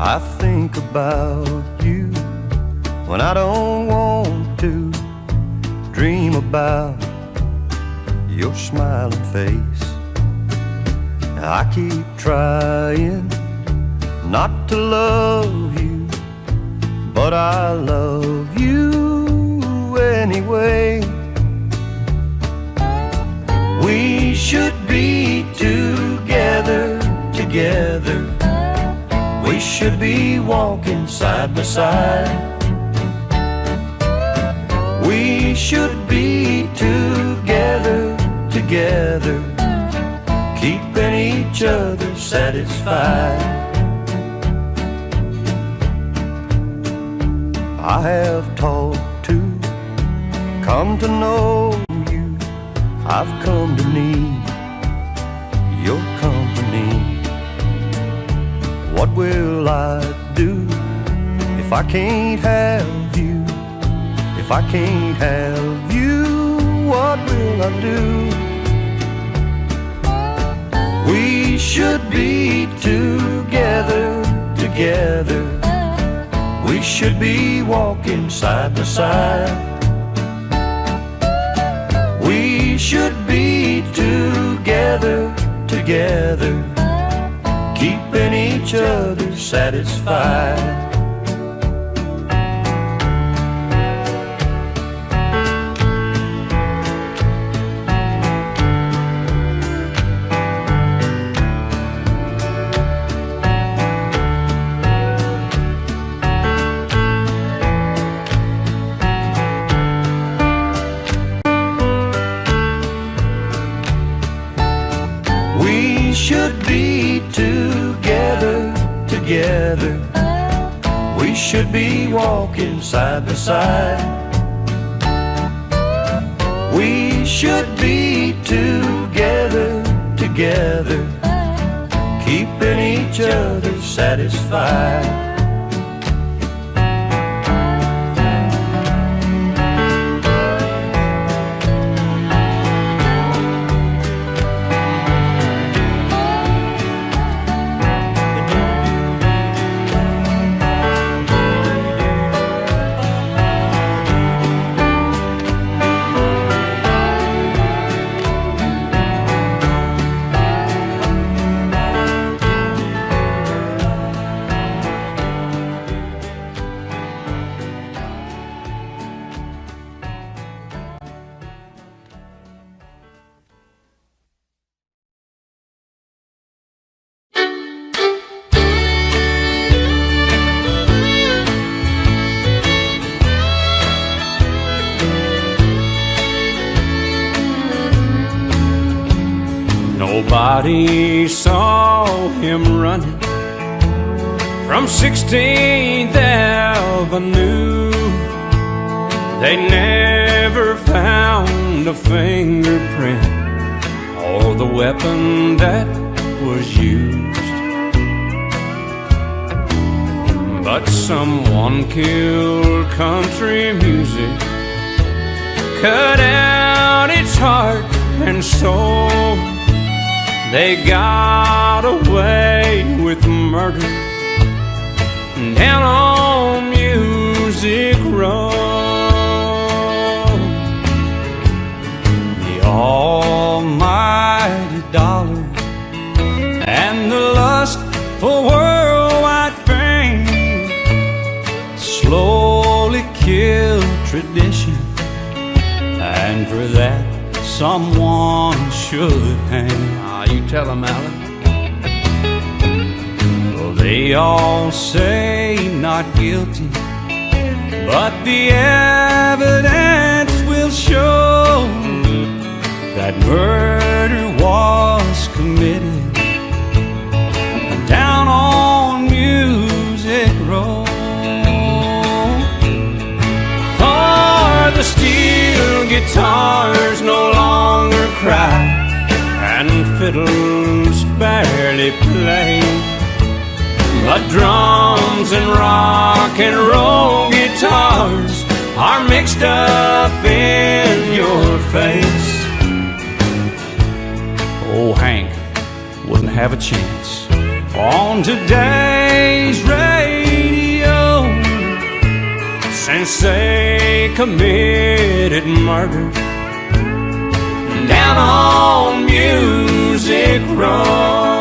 I think about you when I don't want to. Dream about your smiling face. I keep trying not to love you, but I love you anyway. We should be together, together. We should be walking side by side. We should be together, together, keeping each other satisfied. I have taught to come to know you. I've come to need your company. What will I do if I can't have you? If I can't have you, what will I do? We should be together, together. We should be walking side by side. We should be together, together, keeping each other satisfied. We should be together, together. We should be walking side by side. We should be together, together, keeping each other satisfied. Nobody saw him running from 16th Avenue. They never found a fingerprint or the weapon that was used. But someone killed country music, cut out its heart and soul. They got away with murder down on Music Row. The almighty dollar and the lust for worldwide fame slowly killed tradition, and for that someone should hang. You tell them, Alan. Well, they all say not guilty, but the evidence will show that murder was committed down on Music Row. For the steel guitars no longer cry, and fiddles barely play, but drums and rock and roll guitars are mixed up in your face. Old Hank wouldn't have a chance on today's radio. since they committed murder down on Music Row.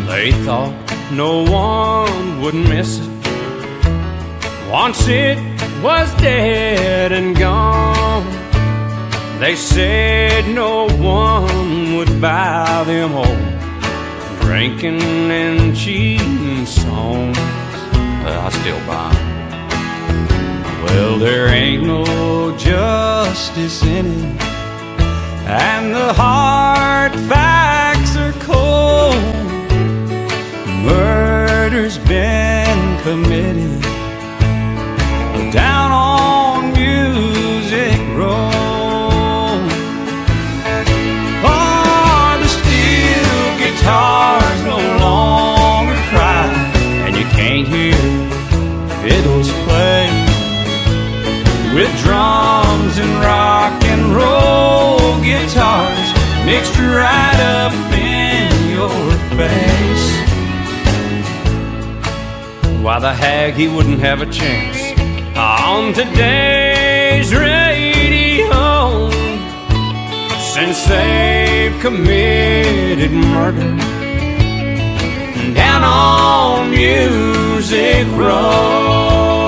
They thought no one would miss it once it was dead and gone. They said no one would buy them old drinking and cheating songs. Well, I still buy them. Well, there ain't no justice in it, and the hard facts are cold. Murder's been committed down on Music Row. Oh, the steel guitars no longer cry, and you can't hear fiddles play with drums and rock and roll guitars mixed right up in your face. Why, the hag, he wouldn't have a chance on today's radio, since they've committed murder down on Music Row.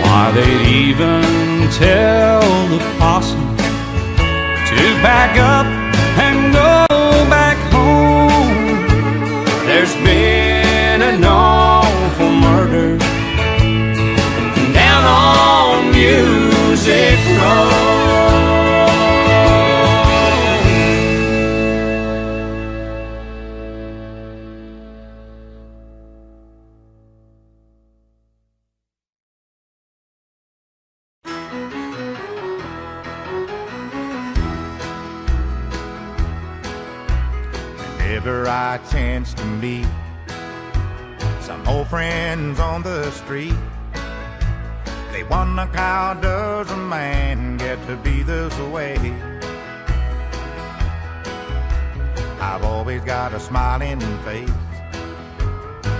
Why, they'd even tell the posse to back up and go back home. There's been an awful murder down on Music Row. Whenever I chance to meet some old friends on the street, they wonder how does a man get to be this way. I've always got a smiling face,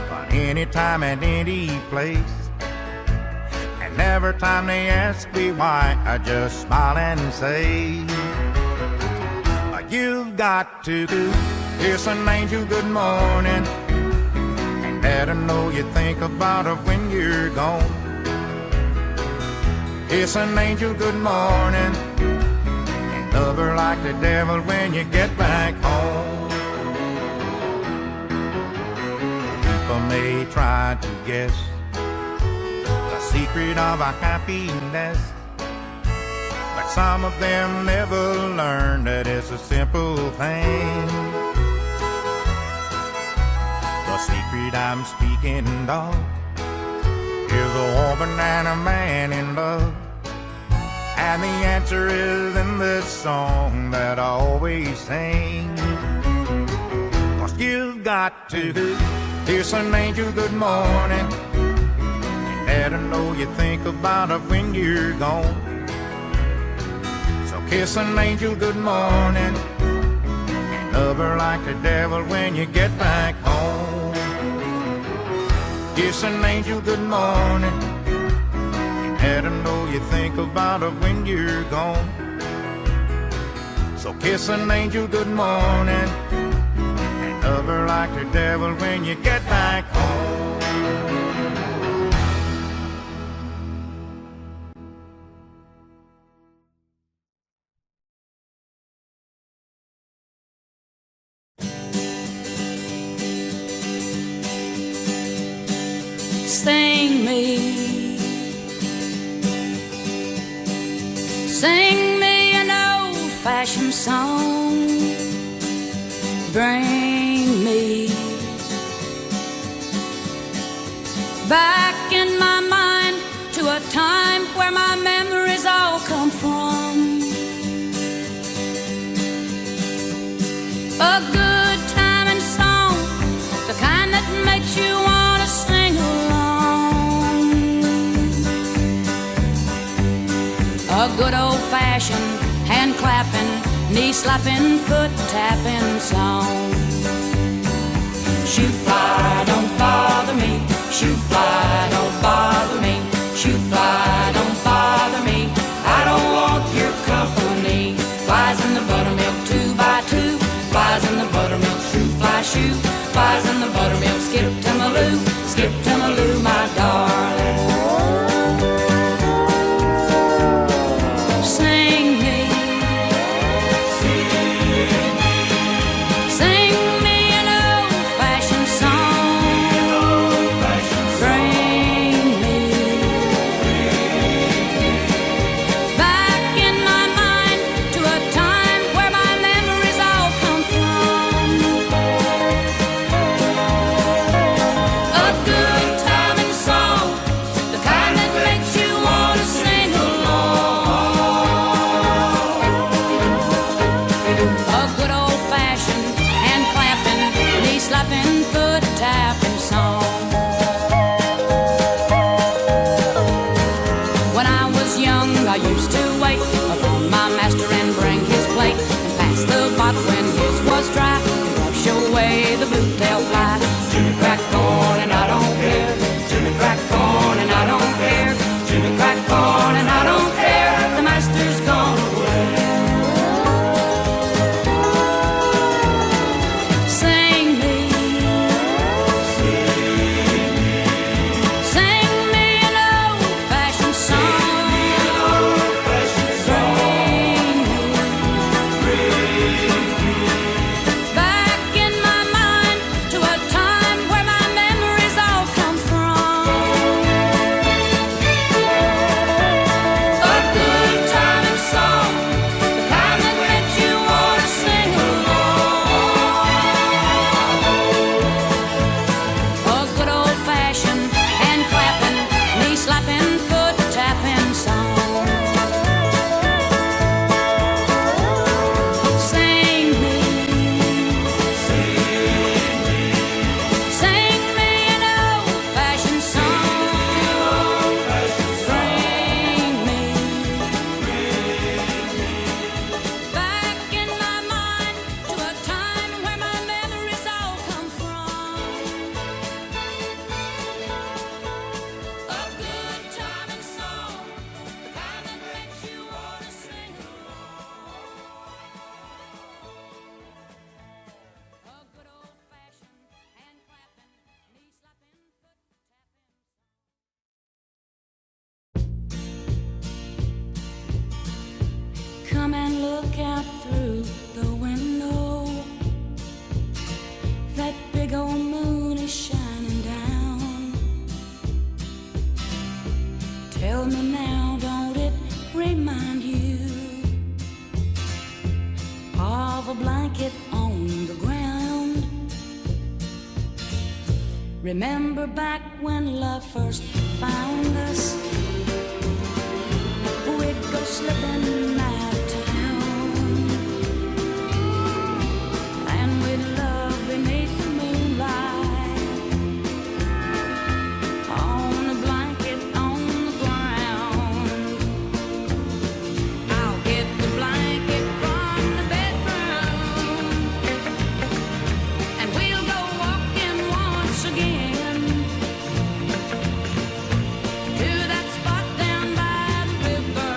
but anytime and any place, and every time they ask me why, I just smile and say, you've got to kiss an angel good morning and let her know you think about her when you're gone. Kiss an angel good morning and love her like the devil when you get back home. People may try to guess the secret of our happiness, but some of them never learn that it's a simple thing. The secret I'm speaking of is a woman and a man in love, and the answer is in this song that I always sing. 'Cause you've got to kiss an angel good morning and let her know you think about her when you're gone. So kiss an angel good morning and love her like the devil when you get back home. Kiss an angel good morning and let her know you think about her when you're gone. So kiss an angel good morning and love her like the devil when you get back home. Sing me an old-fashioned song. Bring me back in my mind to a time where my memories all come from. A good time and song, the kind that makes you want to sing along. A good old-fashioned hand-clapping, knee-slapping, foot-tapping song. Shoe fly, don't bother me. Shoe fly, don't bother me. Shoe fly, don't bother me. I don't want your company. Flies in the buttermilk 2 by 2. Flies in the buttermilk, shoe fly shoe. Flies in the buttermilk, skip to Maloo, my darling. Sing me an old-fashioned song. Bring me back in my mind to a time where my memories all come from. A good timing song, the kind that makes you want to sing along. A good old-fashioned hand-clapping, knee-slapping, foot-tapping song. When I was young, I used to wait upon my master and bring his plate and pass the pot when his was dry and brush away the bluetail fly. Jimmy crack corn and I don't care. Jimmy crack corn and I don't care. Jimmy crack corn and I don't care. The master's gone away. Sing me an old-fashioned song. Bring me back in my mind to a time where my memories all come from. A good timing song, the kind that makes you want to sing along. A good old-fashioned hand-clapping, knee-slapping, foot-tapping song. Sing me an old-fashioned song. Bring me back in my mind to a time where my memories all come from. A good timing song, the kind that makes you want to sing along. A good old-fashioned hand-clapping, knee-slapping, foot-tapping. Come and look out through the window. That big old moon is shining down. Tell me now, don't it remind you of a blanket on the ground? Remember back when love first found us? We'd go slipping out of town, and we'd love beneath the moonlight, on a blanket on the ground. I'll get the blanket from the bedroom, and we'll go walking once again to that spot down by the river.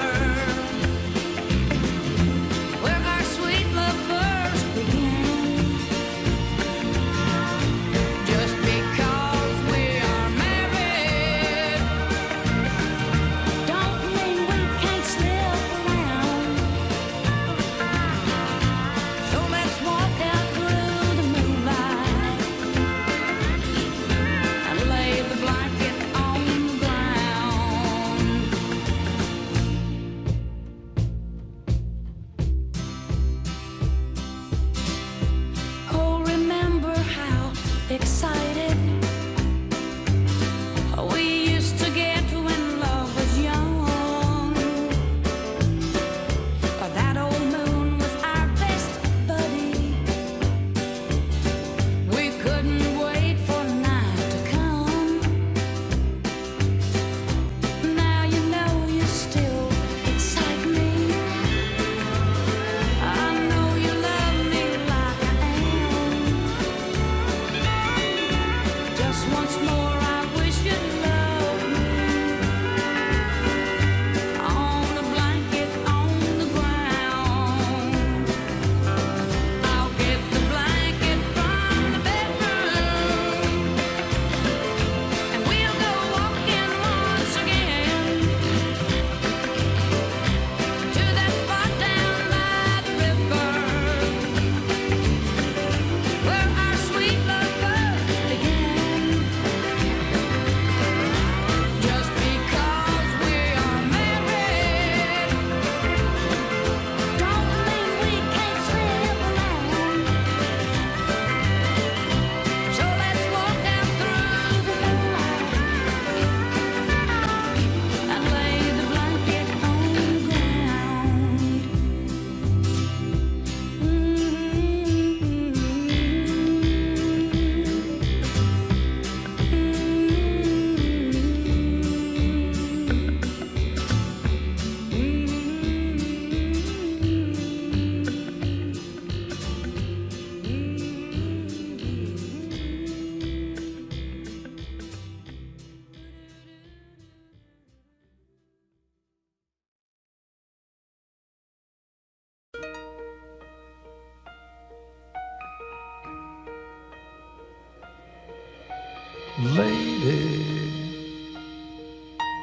Lady,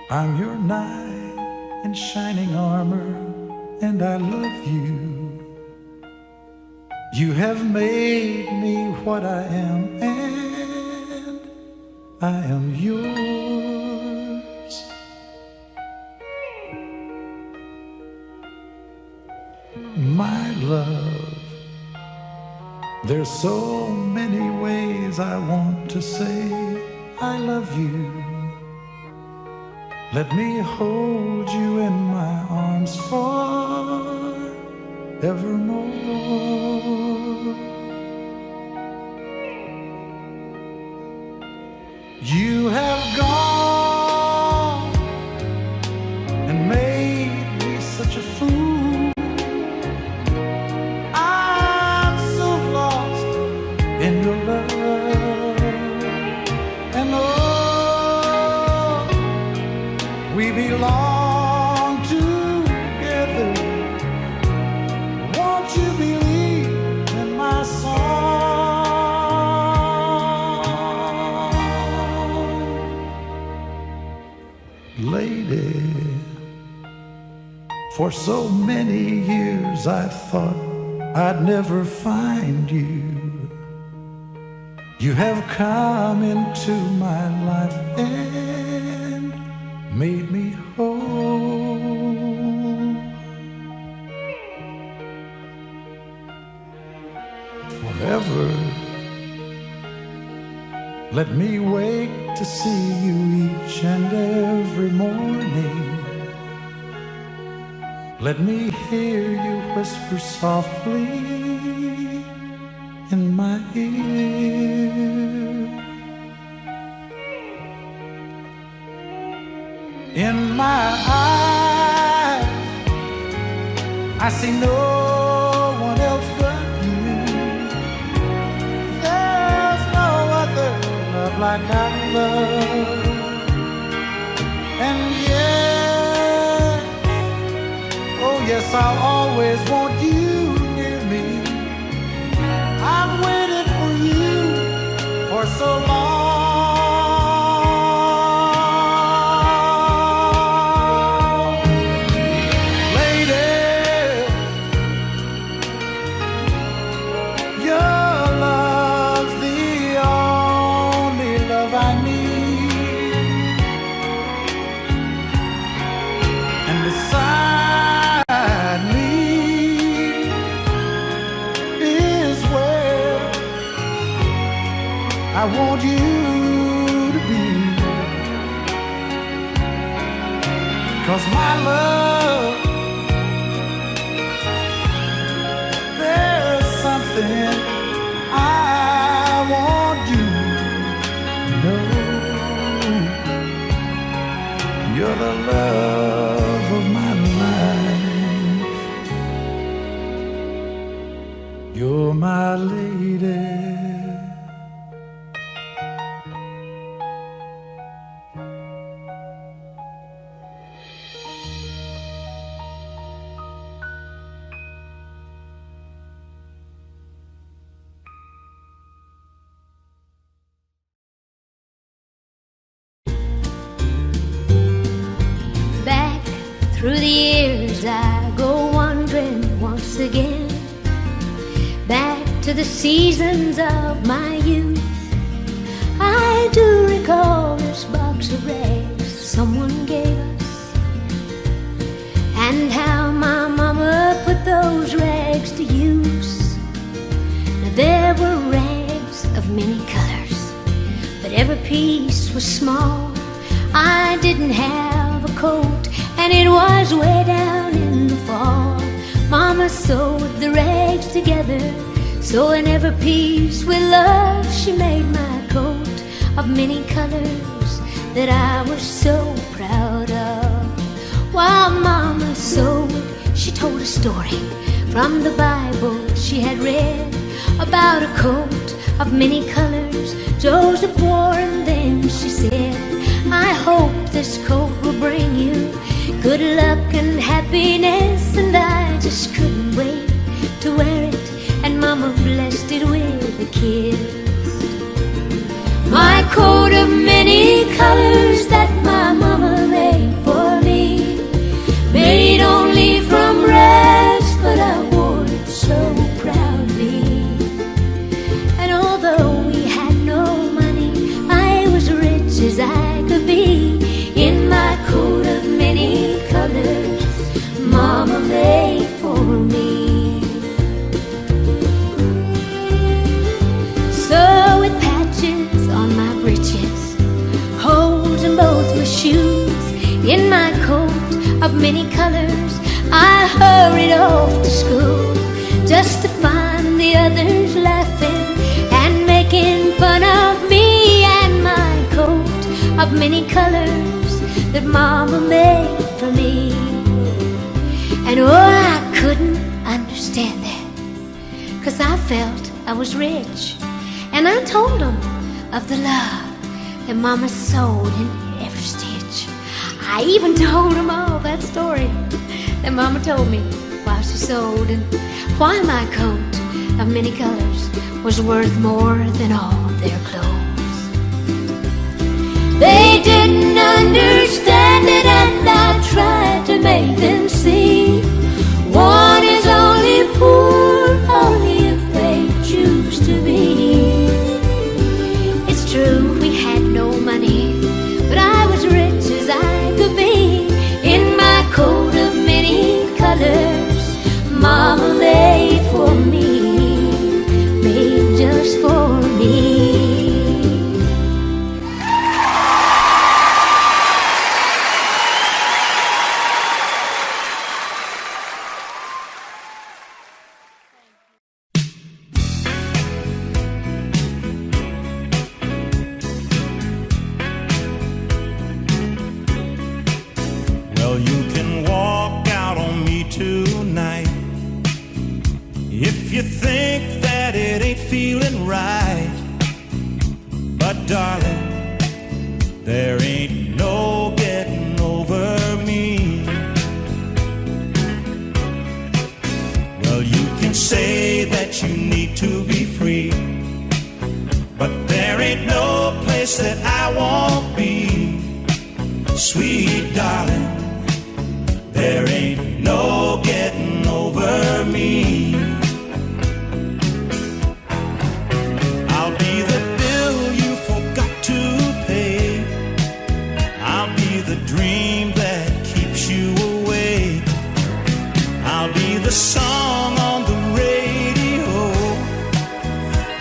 I'm your knight in shining armor, and I love you. You have made me what I am, and I am yours. My love, there's so many ways I want to say I love you. Let me hold you in my arms forevermore. You have gone and made me such a fool. I'm so lost in your love, and oh, we belong together. Won't you believe in my song? Lady, for so many years I thought I'd never find you. You have come into my life and made me whole. Forever, let me wake to see you each and every morning. Let me hear you whisper softly in my ear. In my eyes, I see no one else but you. There's no other love like I love. And yes, oh yes, I'll always want you near me. I've waited for you for so long. Lady, your love's the only love I need. And beside me is where I want you to be. 'Cause my love, there's something I want you to know. You're the love of my life. You're my lady. Back through the years I go wandering once again, back to the seasons of my youth. I do recall this box of rags someone gave us, and how my mama put those rags to use. Now there were rags of many colors, but every piece was small. I didn't have a coat, and it was way down in the fall. Mama sewed the rags together, so in every piece with love she made my coat of many colors that I was so proud of. While Mama sewed, she told a story from the Bible she had read about a coat of many colors Joseph wore, and then she said, I hope this coat will bring you good luck and happiness. And I just couldn't wait to wear it, and Mama blessed it with a kiss. My coat of many colors that my mama made for me, made only from rags, but I wore it so proudly. And although we had no money, I was rich as I could be, in my coat of many colors mama made for me. So with patches on my breeches, holes in both my shoes, in my coat of many colors, I hurried off to school, just to find the others laughing and making fun of me and my coat of many colors that mama made for me. And oh, I couldn't understand that, 'cause I felt I was rich. And I told them of the love that mama sewed in every stitch. I even told them all that story that mama told me while she sewed, and why my coat of many colors was worth more than all their clothes. They didn't understand it, and I tried to make them see. One is only poor only if they choose to be. It's true we had no money, but I was rich as I could be, in my coat of many colors mama made for me, made just for me. Well, you can walk out on me tonight if you think that it ain't feeling right. But darling, there ain't no getting over me. Well, you can say that you need to be free, but there ain't no place that I won't be. Sweet darling, there ain't no getting over me. I'll be the bill you forgot to pay. I'll be the dream that keeps you awake. I'll be the song on the radio.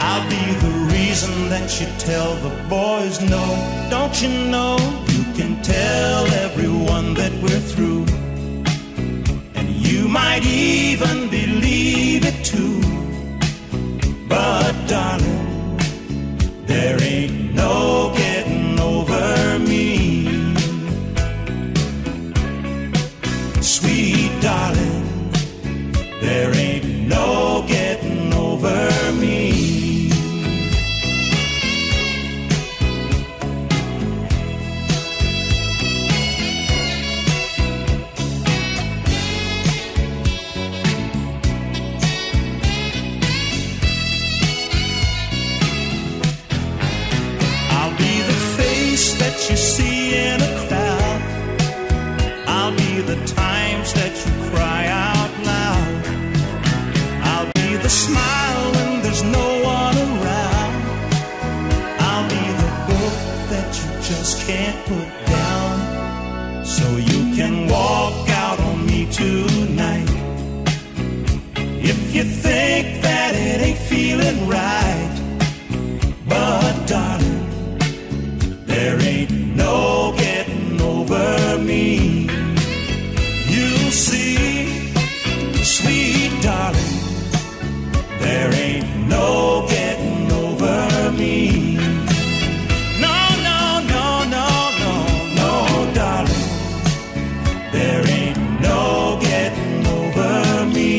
I'll be the reason that you tell the boys no. Don't you know you can tell everyone that we're through, and you might even believe it too. But darling, there ain't no getting over me. Sweet darling, there ain't no getting over me. That you see in a crowd, I'll be the times that you cry out loud. I'll be the smile when there's no one around. I'll be the book that you just can't put down. So you can walk out on me tonight if you think that it ain't feeling right. But darling, there ain't no getting over me. You'll see, sweet darling, there ain't no getting over me. No, no, no, no, no, no, darling, there ain't no getting over me.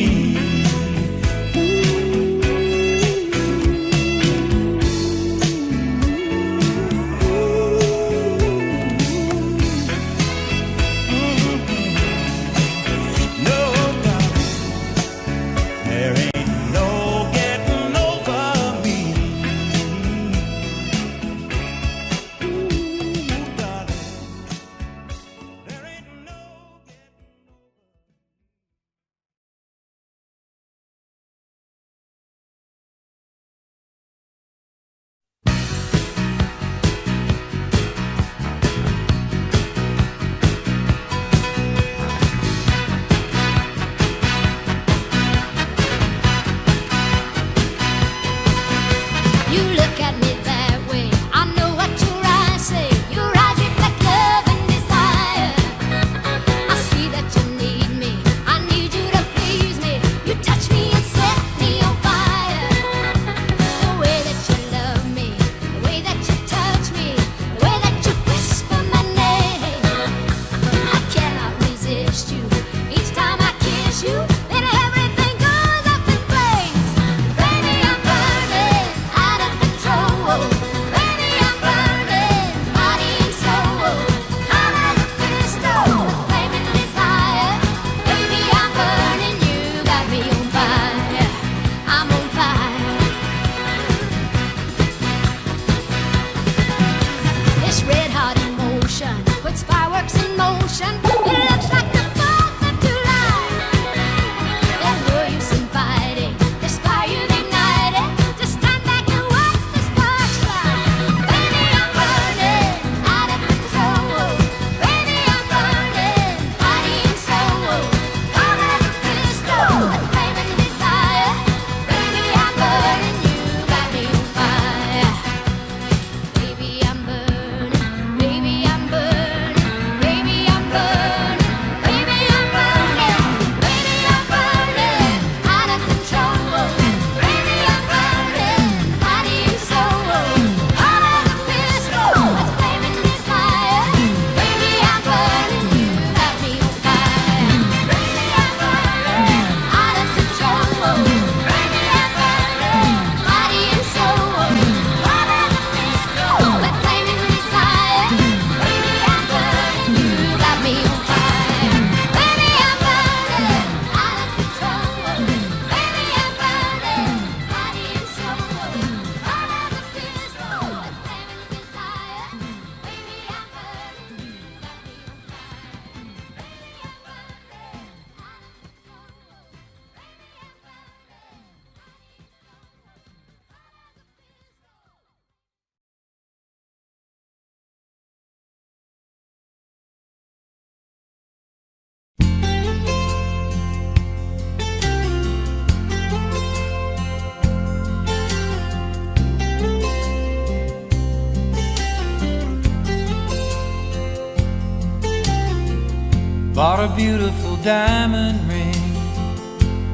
Bought a beautiful diamond ring,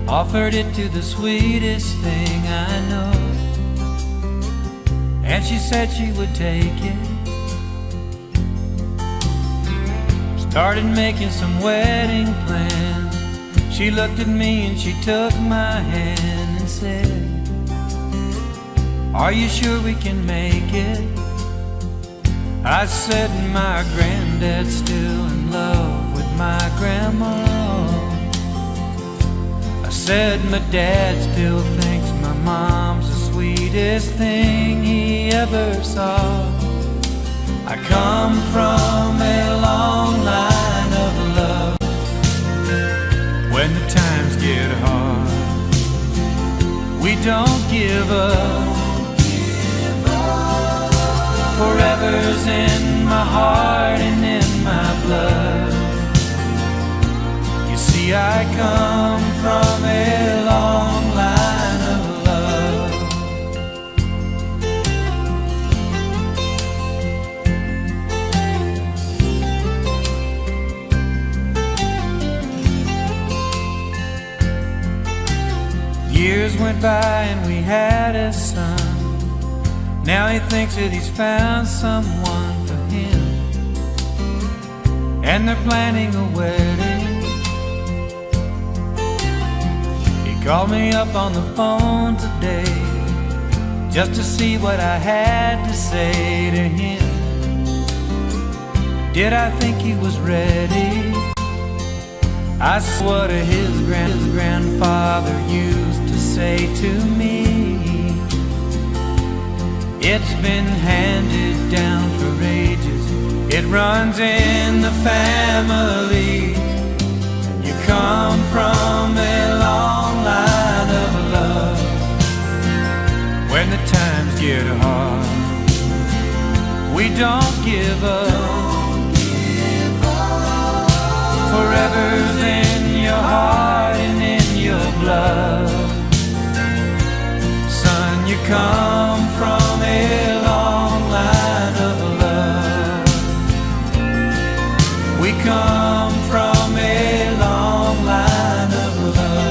offered it to the sweetest thing I know, and she said she would take it. Started making some wedding plans. She looked at me and she took my hand and said, "Are you sure we can make it?" I said, "My granddad's still in love with my grandma." I said, "My dad still thinks my mom's the sweetest thing he ever saw." I come from a long line of love. When the times get hard, we don't give up. Forever's in my heart and in my blood. You see, I come from a long line of love. Years went by and we had a son. Now he thinks that he's found someone for him, and they're planning a wedding. He called me up on the phone today just to see what I had to say to him. Did I think he was ready? I saw what his grandfather used to say to me. It's been handed down for ages. It runs in the family. You come from a long line of love. When the times get hard, we don't give up. Forever's in your heart and in your blood. Son, you come from a long line of love. We come from a long line of love.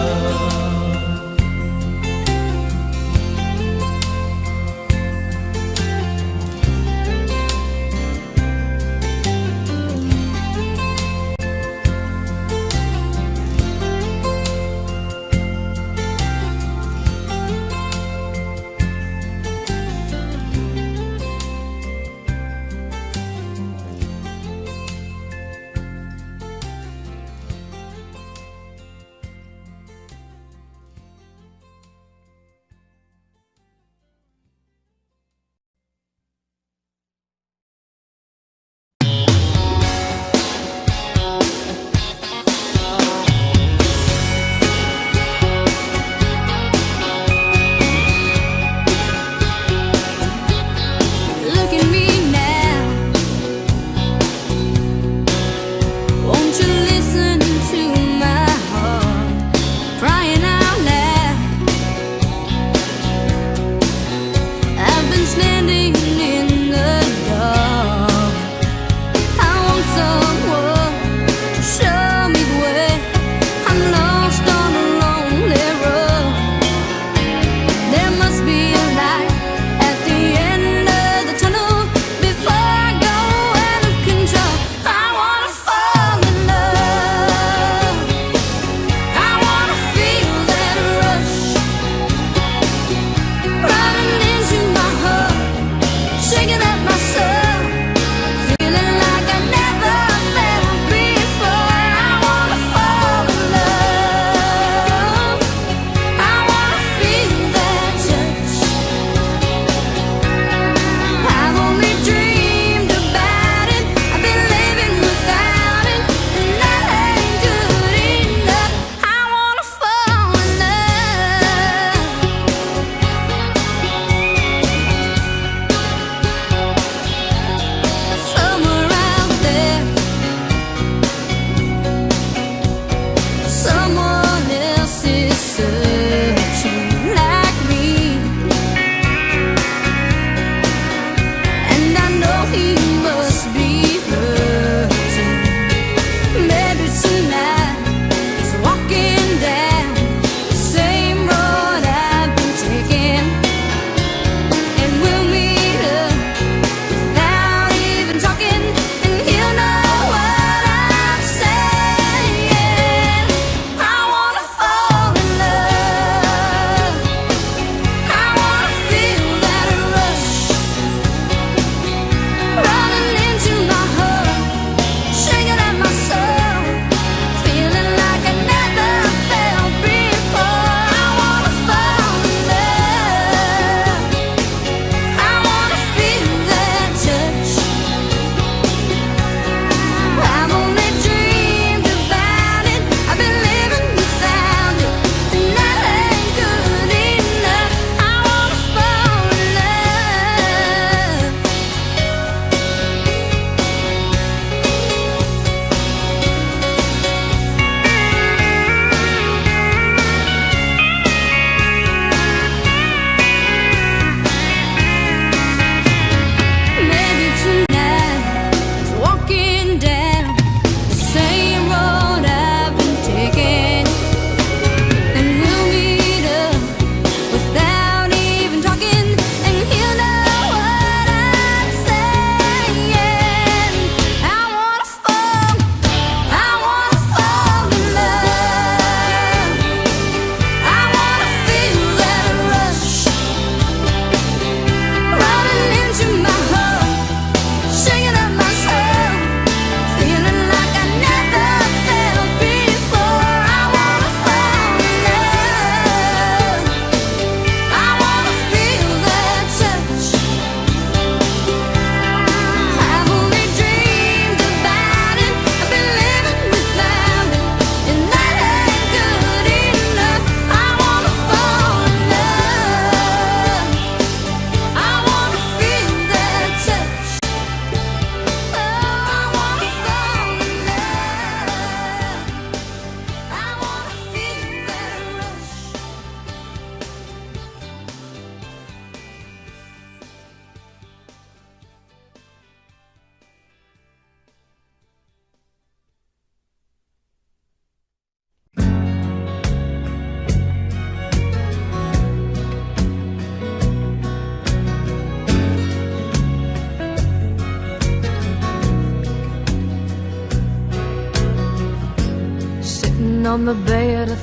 on the bed of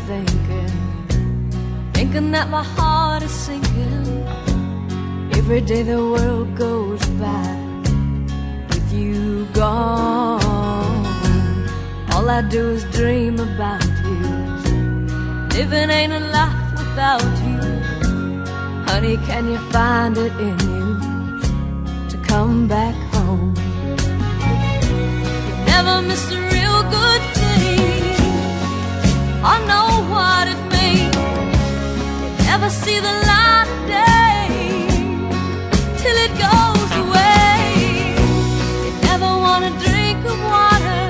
thinking that my heart is sinking. Every day the world goes by with you gone. All I do is dream about you. Living ain't a life without you. Honey, can you find it in you to come back home? You never miss a real good thing. I know what it means. You never see the light of day till it goes away. You never want a drink of water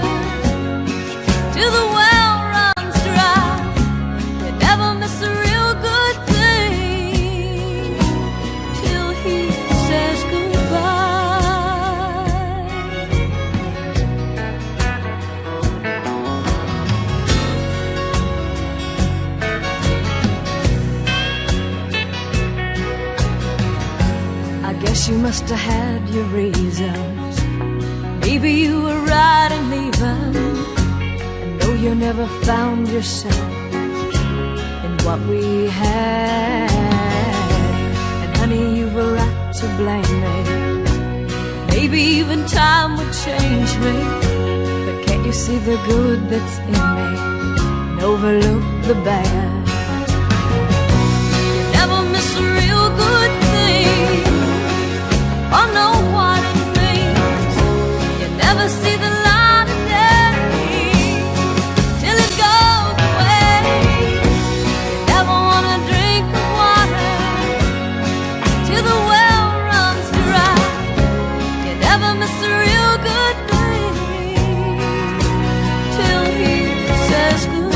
till the well runs dry. You never miss a real good thing till he says goodbye. I guess you must have had your reasons. Maybe you were right in leaving. And though you never found yourself in what we had, and honey, you've a right to blame me. Maybe even time would change me. But can't you see the good that's in me and overlook the bad? You never miss a real good thing. I know what it means. You never see the light of day till it goes away. You never want a drink of water till the well runs dry. You never miss a real good thing till he says goodbye.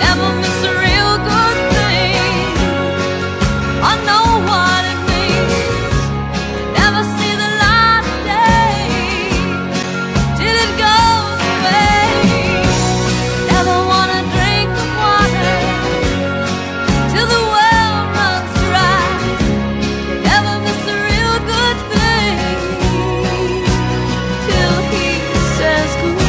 Never miss a real good thing. I know what it means. You never see the light of day till it goes away. Never want a drink of water till the well runs dry. You never miss a real good thing till he says goodbye.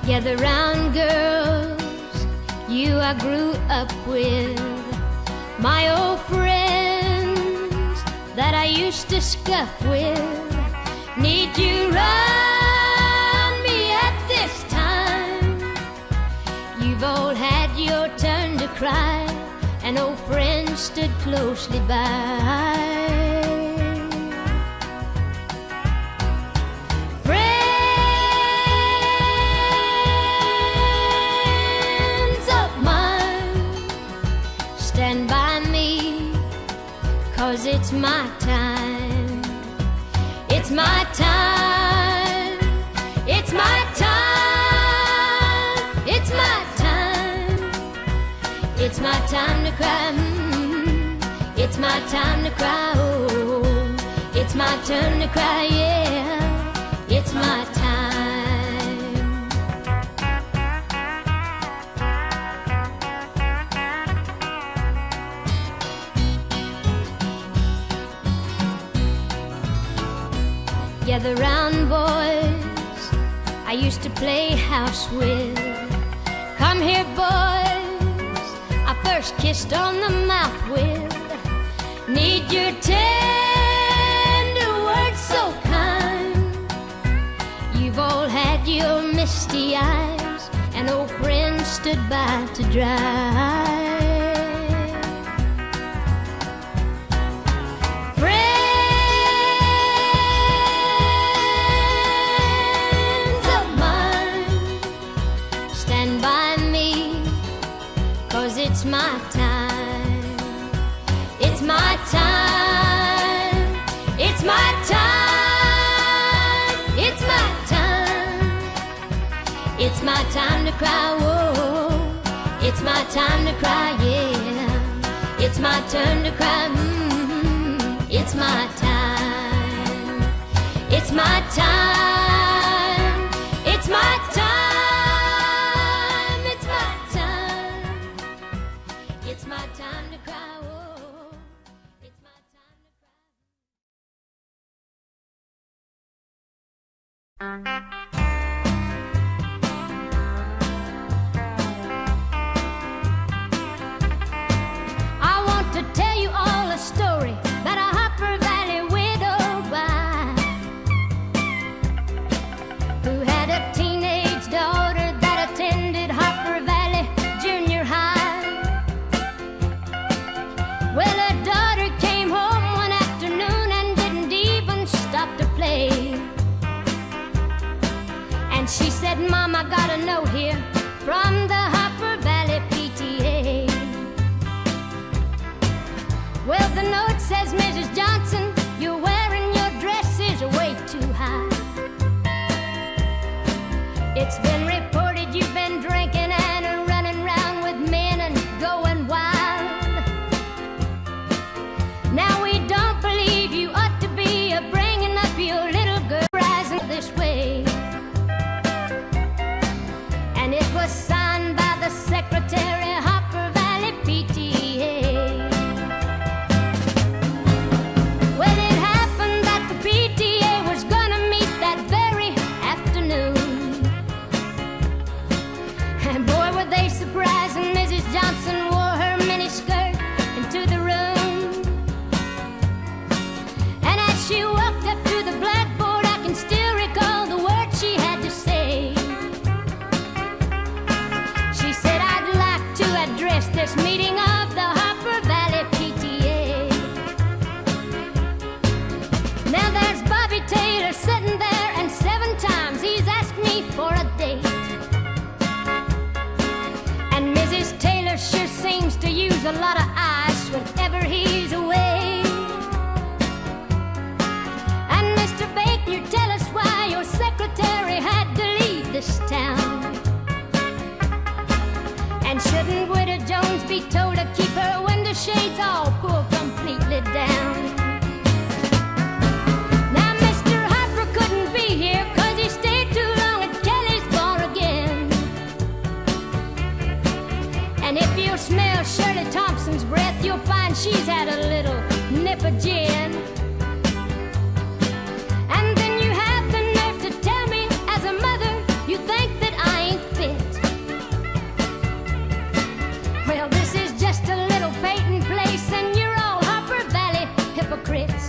Gather round, girls, you I grew up with, my old friends that I used to scuff with. Need you round me at this time? You've all had your turn to cry, and old friends stood closely by. Friends of mine, stand by me, 'cause it's my time. It's my time. It's my time. It's my time. It's my time to cry. It's my time to cry. Oh, it's my turn to cry. Yeah, it's my time. Gather round, boys, I I used to play house with. Come here, boys, I first kissed on the mouth with. Need your tender words so kind. You've all had your misty eyes, and old friends stood by to dry. Friends of mine, stand by me, 'cause it's my time. It's my time. It's my time. It's my time. It's my time to cry, whoa. It's my time to cry, yeah. It's my turn to cry, It's my time. It's my time. It's my time. It's my time. It's my time to cry, whoa. It's my time to cry. I want to tell you all a story about a Hopper Valley widow wife who had a teenage daughter that attended Hopper Valley Junior High. Well, her daughter came home one afternoon and didn't even stop to play. And she said, Mom, I got a note here from the Hopper Valley PTA. Well, the note says, Mrs. Johnson, you're wearing your dresses way too high. It's been reported you've been drinking and running around with men and going wild. Now we don't believe you ought to be bringing up your little girl rising this way. And it was signed by the secretary, Hopper Valley PTA. Well, it happened that the PTA was gonna meet that very afternoon. And boy, were they surprised when Mrs. Johnson wore her miniskirt into the room. And as she walked up to the blackboard, I can still recall the words she had to say. She said, I'd like to address this meeting of the Hopper Valley PTA. Now there's Bobby Taylor sitting there, and 7 times he's asked me for a date. And Mrs. Taylor sure seems to use a lot of ice whenever he's away. And Mr. Baker, tell us why your secretary had to leave this town. And shouldn't Widow Jones be told to keep her window shades all pulled completely down? Now Mr. Hopper couldn't be here 'cause he stayed too long at Kelly's bar again. And if you smell Shirley Thompson's breath, you'll find she's had a little nip of gin. And then you have the nerve to tell me, as a mother, you think that I ain't fit. Well, this is just a little Peyton place, and you're all Hopper Valley hypocrites.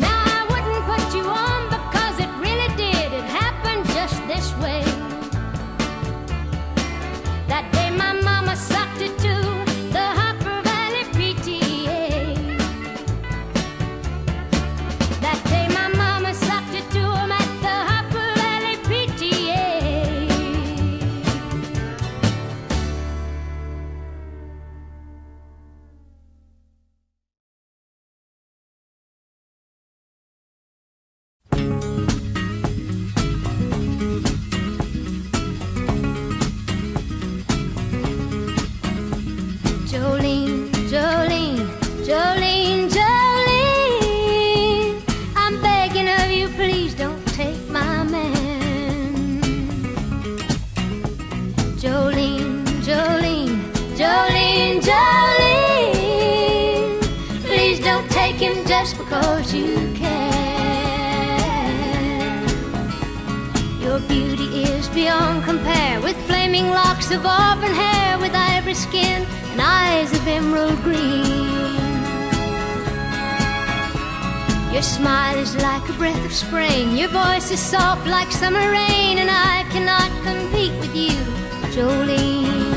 Now, I wouldn't put you on because it really did. It happened just this way. That day my mama sucked it to the Hopper Valley PTA. That day my mama sucked it to him at the Hopper Valley PTA. Jolene, Jolene, Jolene, Jolene, I'm begging of you, please don't take my man. Jolene, Jolene, Jolene, Jolene, please don't take him just because you can. beyond compare, with flaming locks of auburn hair, with ivory skin and eyes of emerald green. Your smile is like a breath of spring, your voice is soft like summer rain, and I cannot compete with you, Jolene.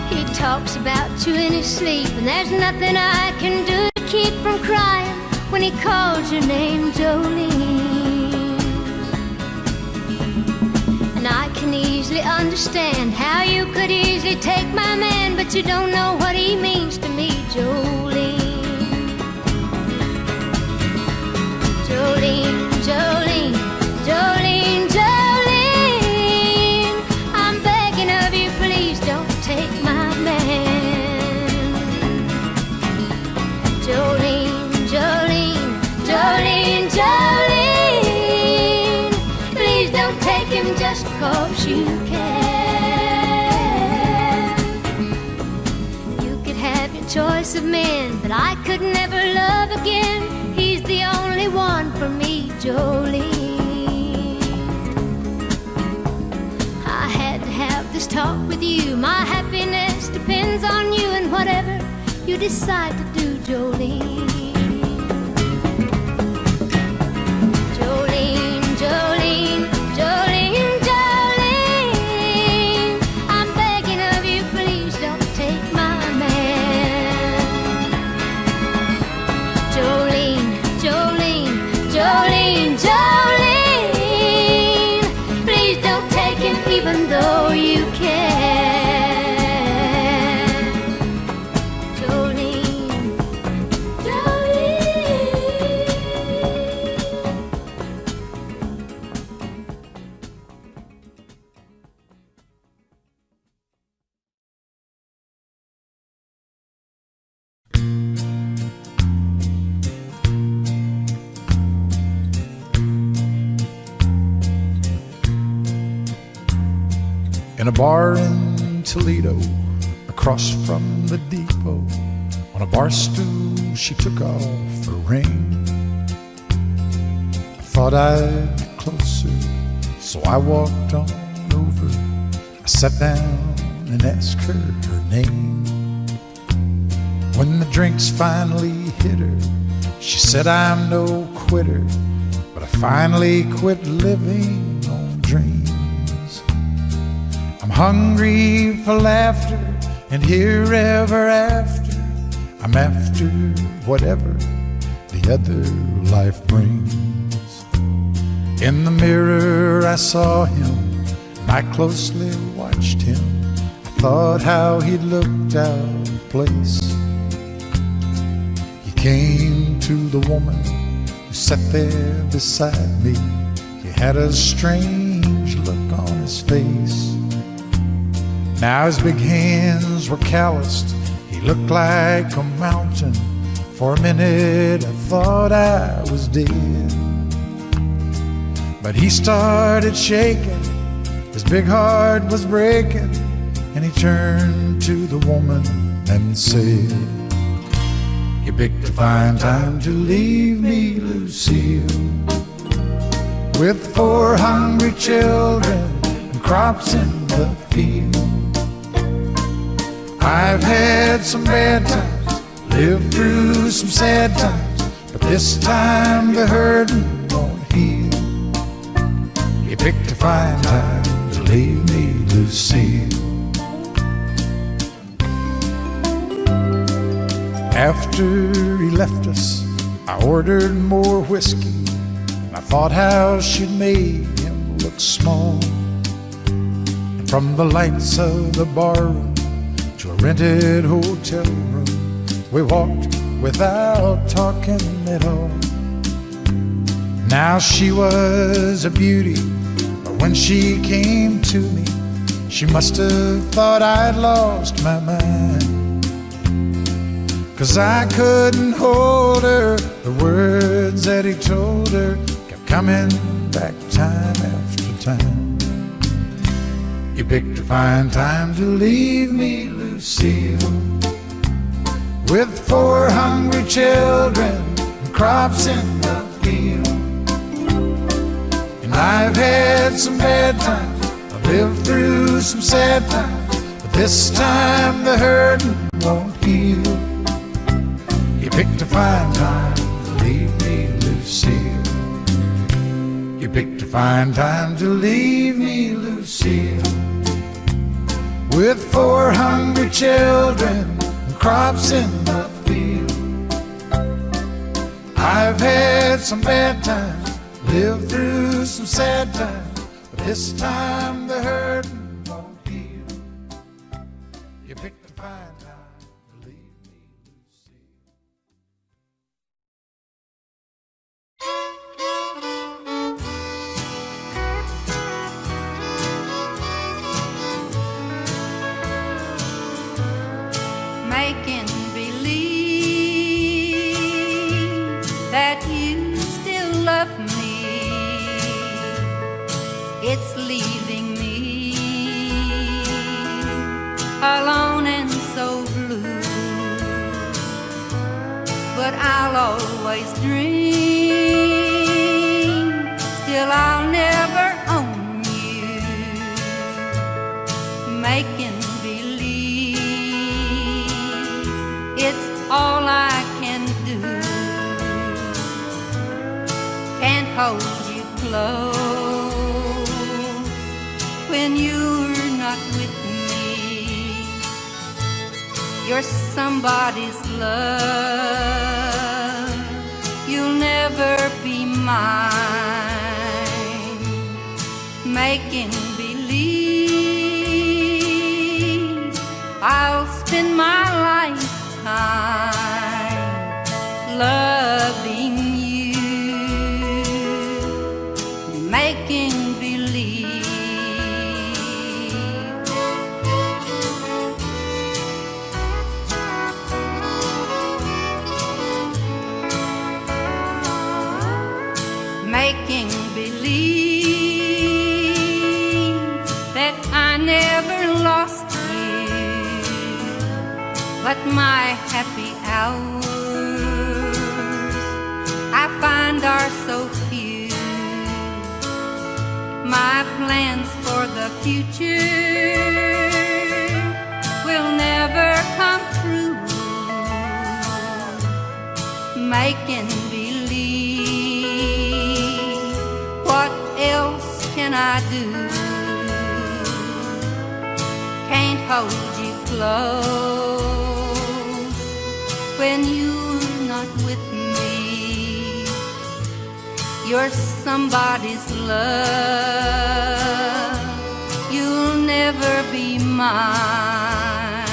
He talks about you in his sleep, and there's nothing I can do to keep from crying when he calls your name, Jolene. And I can easily understand how you could easily take my man, but you don't know what he means to me, Jolene. Jolene, Jolene, Jolene, Jolene, I'm begging of you, please don't take my man. Jolene, Jolene, Jolene, Jolene, please don't take him just because you can. You could have your choice of men, but I could never love again. He's the only one for me, Jolene. I had to have this talk with you. My happiness depends on you, and whatever you decide to do, Jolene. Jolene, Jolene, Jolene, Jolene, I'm begging of you, please don't take my man. Jolene, Jolene, Jolene, Jolene, please don't take him even though you can. Jolene, Jolene. In a bar in Toledo, across from the depot, on a bar stool she took off her ring. I thought I'd get closer, so I walked on over. I sat down and asked her her name. When the drinks finally hit her, she said, I'm no quitter, but I finally quit living on dreams. I'm hungry for laughter, and here ever after, I'm after whatever the other life brings. In the mirror I saw him, and I closely watched him. I thought how he looked out of place. He came to the woman who sat there beside me. He had a strange look on his face. Now his big hands were calloused, he looked like a mountain. For a minute I thought I was dead. But he started shaking, his big heart was breaking, and he turned to the woman and said, you picked a fine time to leave me, Lucille, with 4 hungry children and crops in the field. I've had some bad times, lived through some sad times, but this time the hurting won't heal. You picked a fine time to leave me, Lucille. After he left us, I ordered more whiskey, and I thought how she'd made him look small. And from the lights of the barroom to a rented hotel room, we walked without talking at all. Now she was a beauty, but when she came to me, she must have thought I'd lost my mind. 'Cause I couldn't hold her, the words that he told her kept coming back time after time. You picked a fine time to leave me, Lucille, with 4 hungry children and crops in the field. And I've had some bad times, I've lived through some sad times, but this time the hurting won't heal. You picked a fine time to leave me, Lucille. You picked a fine time to leave me, Lucille. With 4 hungry children and crops in the field. I've had some bad times, lived through some sad times, but this time the hurting won't heal. You picked a fine time to leave me, Lucille. Making believe that you still love me, it's leaving me alone and so blue. But I'll always dream, still I'll never own you. Making it's all I can do. Can't hold you close when you're not with me. You're somebody's love, you'll never be mine. Making believe I'll spend my life loving you, making believe. Making believe that I never lost you, but my happy hours I find are so few. My plans for the future will never come true. Making believe, what else can I do? Can't hold you close when you're not with me. You're somebody's love, you'll never be mine.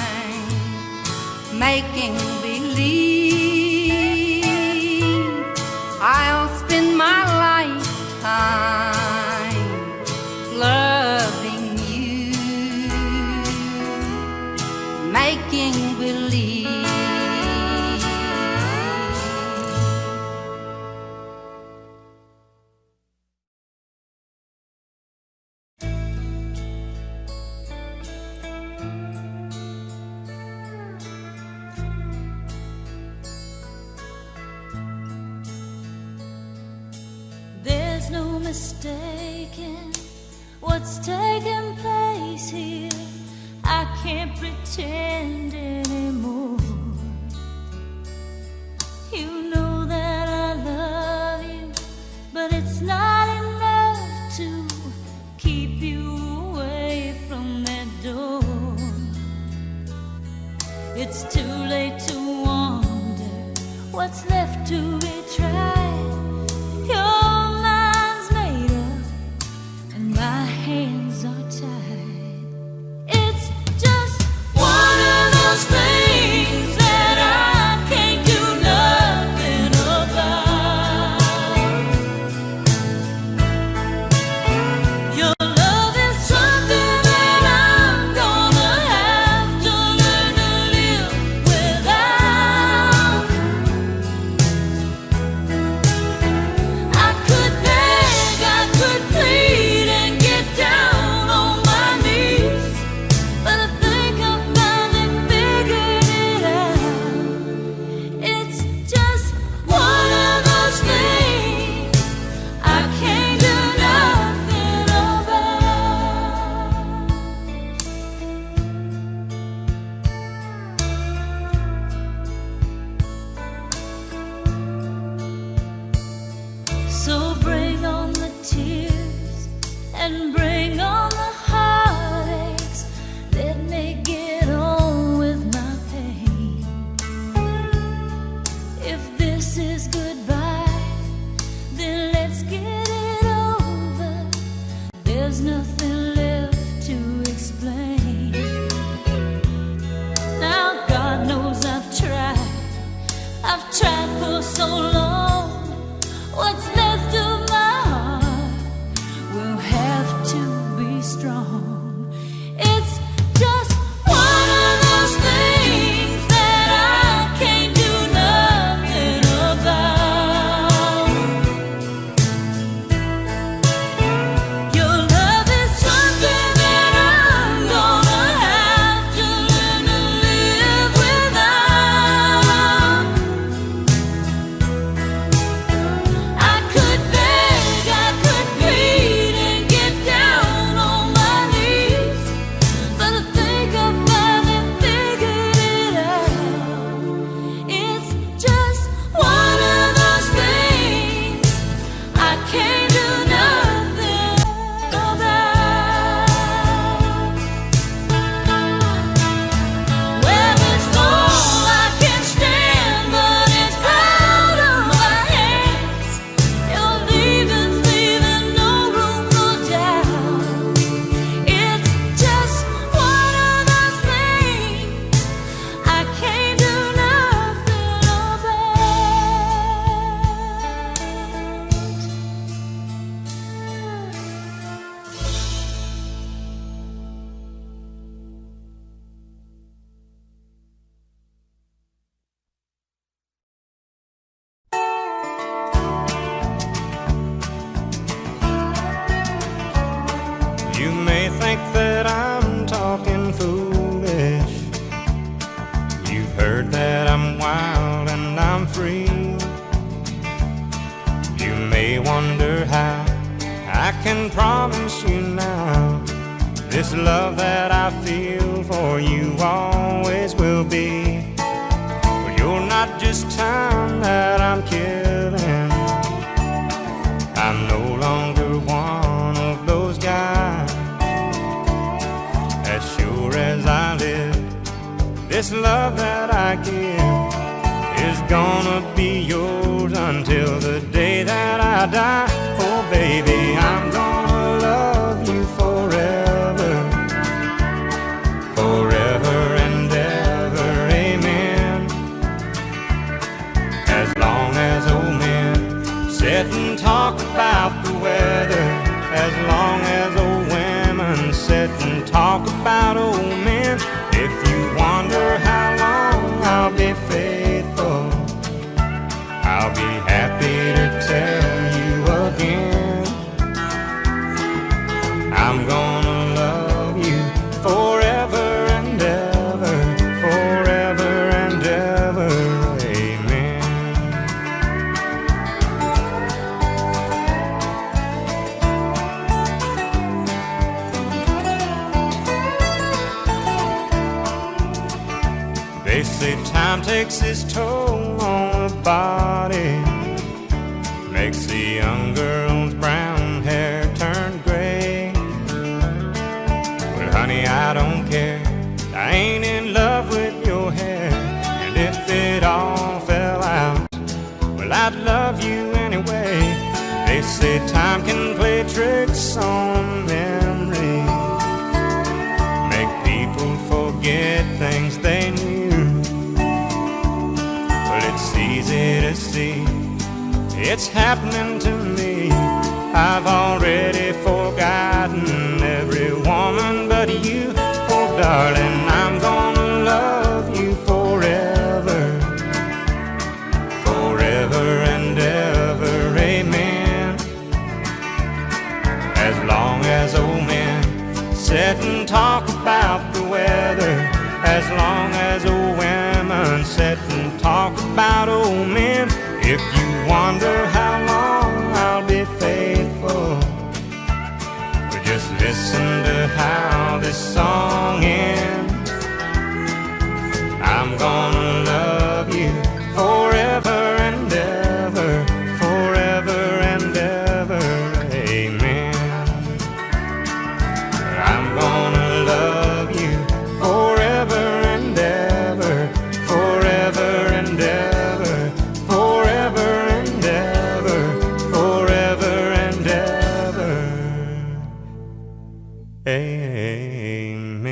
Making believe I'll spend my lifetime loving you. Making believe. There's no mistaking what's taking place here. I can't pretend anymore. You know that I love you, but it's not enough to keep you away from that door. It's too late to wonder what's left to be tried. Your mind's made up and my hands are tied. It's just one of those things that I can't do nothing about. Your love is something that I'm gonna have to learn to live without. I could beg, I could plead and get down on my knees. and bring on the heartaches. Let me get on with my pain. If this is goodbye, then let's get it over. There's nothing left to explain. Now God knows I've tried for so long. What's left of my heart will have to be strong. It's just one of those things that I can't do nothing about. Your love is something that I'm gonna have to learn to live without. I could beg, I could plead and get down on my knees, but I think I finally figured it out. It's just one of those things I can't do nothing about. Well, it's all I can stand, but it's out of my hands. Your leaving's leaving no room for doubt. It's just one of those things I can't do nothing about. You may think that I'm talking foolish. You've heard that I'm wild and I'm free. You may wonder how I can promise you now this love that I feel for you always will be. Well, you're not just time that I'm killing. I'm no longer one of those guys. As sure as I live, this love that I give is gonna be yours until the day that I die. Oh baby, I'm gonna love you forever, forever and ever, amen. As long as old men sit and talk about the weather, as long as old women sit and talk about old men. If you wonder how long I'll be faithful, I'll be happy to tell you again. I'm gonna love you forever and ever, forever and ever, amen. They say time takes its toll on the body, makes the young girl's brown hair turn gray. Well, honey, I don't care. I ain't in love with your hair. And if it all fell out, well, I'd love you anyway. They say time can play tricks on memory, make people forget things they knew. But it's easy to see it's happening to me. I've already forgotten every woman but you. Oh darling, I'm gonna love you forever, forever and ever, amen. As long as old men sit and talk about the weather, as long as old women sit and talk about old men. If you wonder how long I'll be faithful, well, just listen to how this song ends. I'm gonna love you forever and ever, forever and ever, amen. Amen.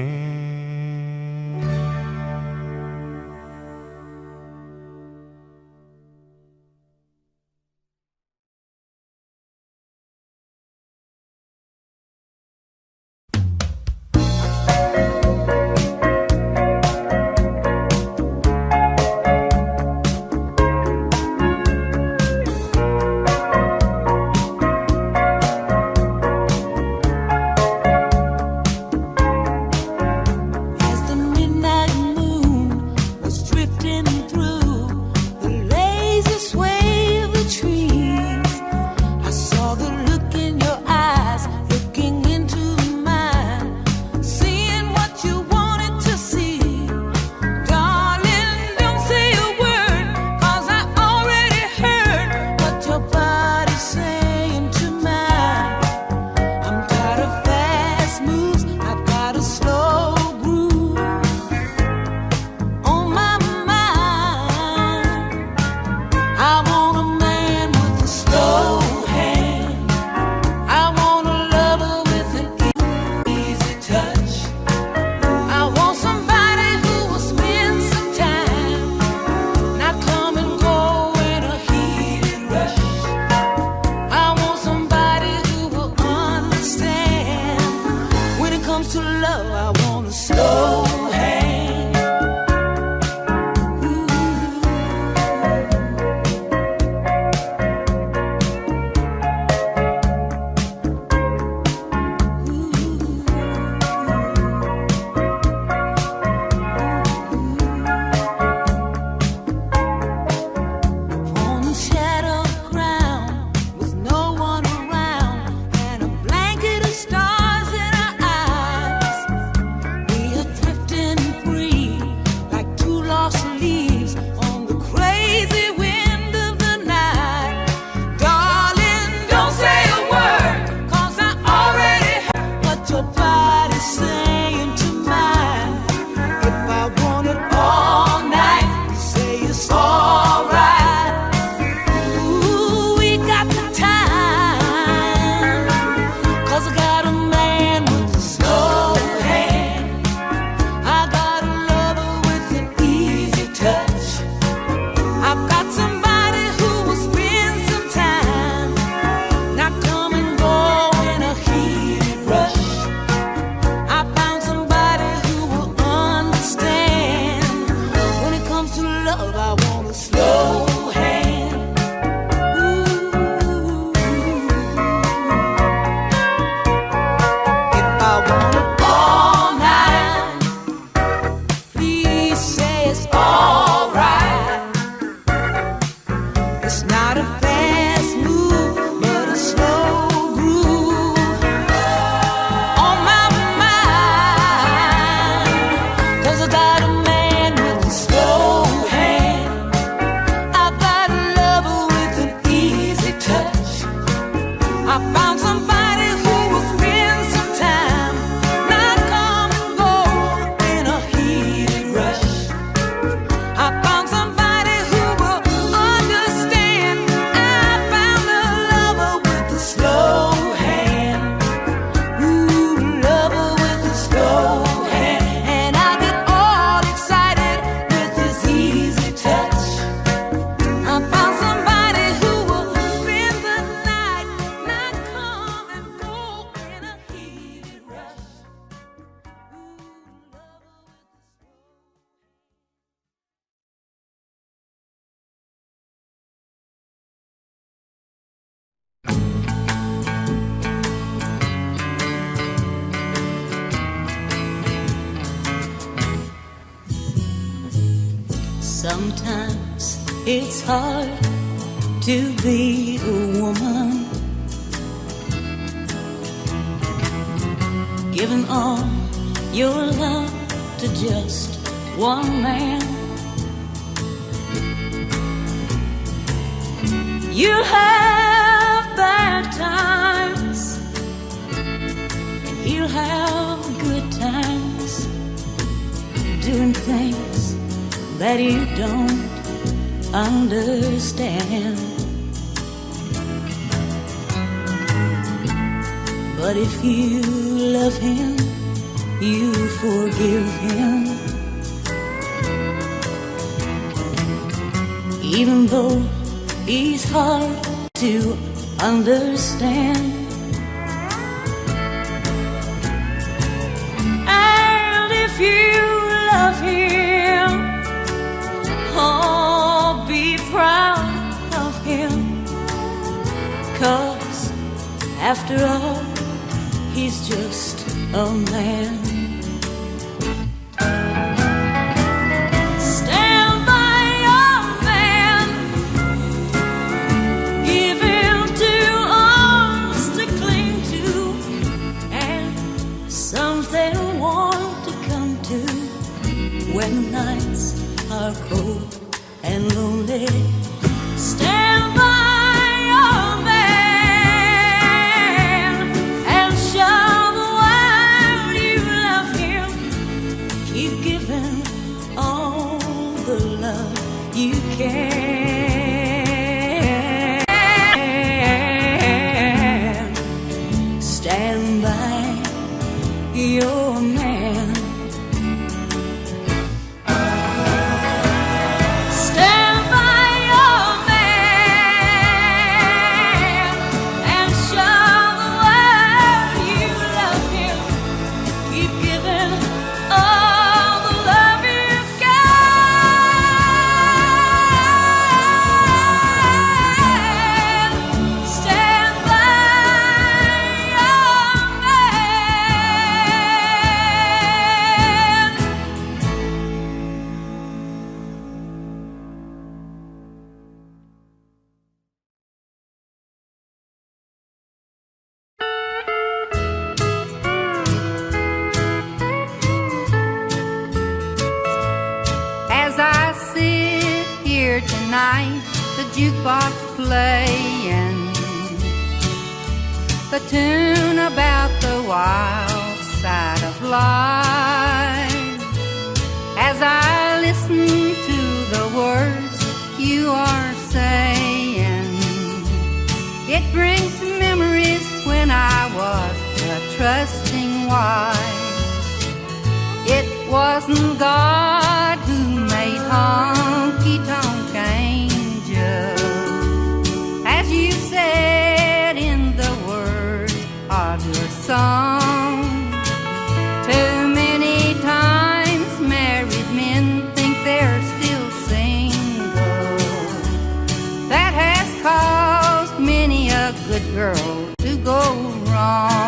Sometimes it's hard to be a woman, giving all your love to just one man. You have bad times, and he'll have good times, doing things that you don't understand. But if you love him, you forgive him. Even though he's hard to understand. And if you love him, oh, be proud of him. 'Cause after all, he's just a man. Stand by your man. Give him two arms to cling to, and something warm to come to when the nights are cold and lonely. Stand by your man and show the world you love him. Keep giving all the love you can. Stand by your man. Stand by your man and show the world you love him. Keep giving all the love you can. Stand by your man. As I sit here tonight, the jukebox playing the tune about the wild side of life. As I listen to the words you are saying, it brings memories when I was a trusting wife. It wasn't God who made honky-tonk angels, as you said in the words of your song. Too many times married men think they're still single. That has caused many a good girl to go wrong.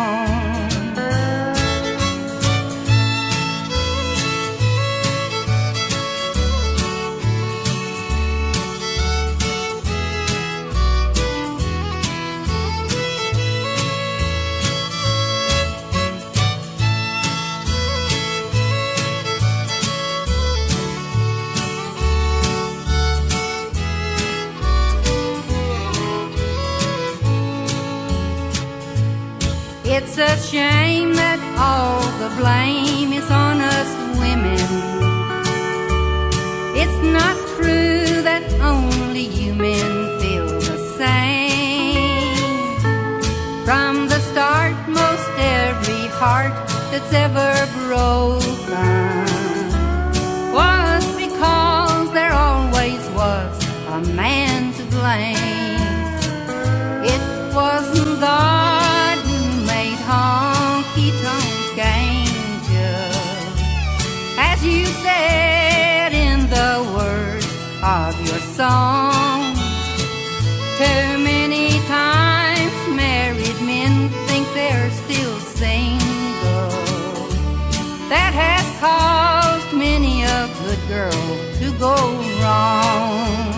It's a shame that all the blame is on us women. It's not true that only you men feel the same. From the start, most every heart that's ever broken was because there always was a man to blame. It wasn't God who made honky-tonk angels, as you said in the words of your song. Too many times married men think they're still single. That has caused many a good girl to go wrong.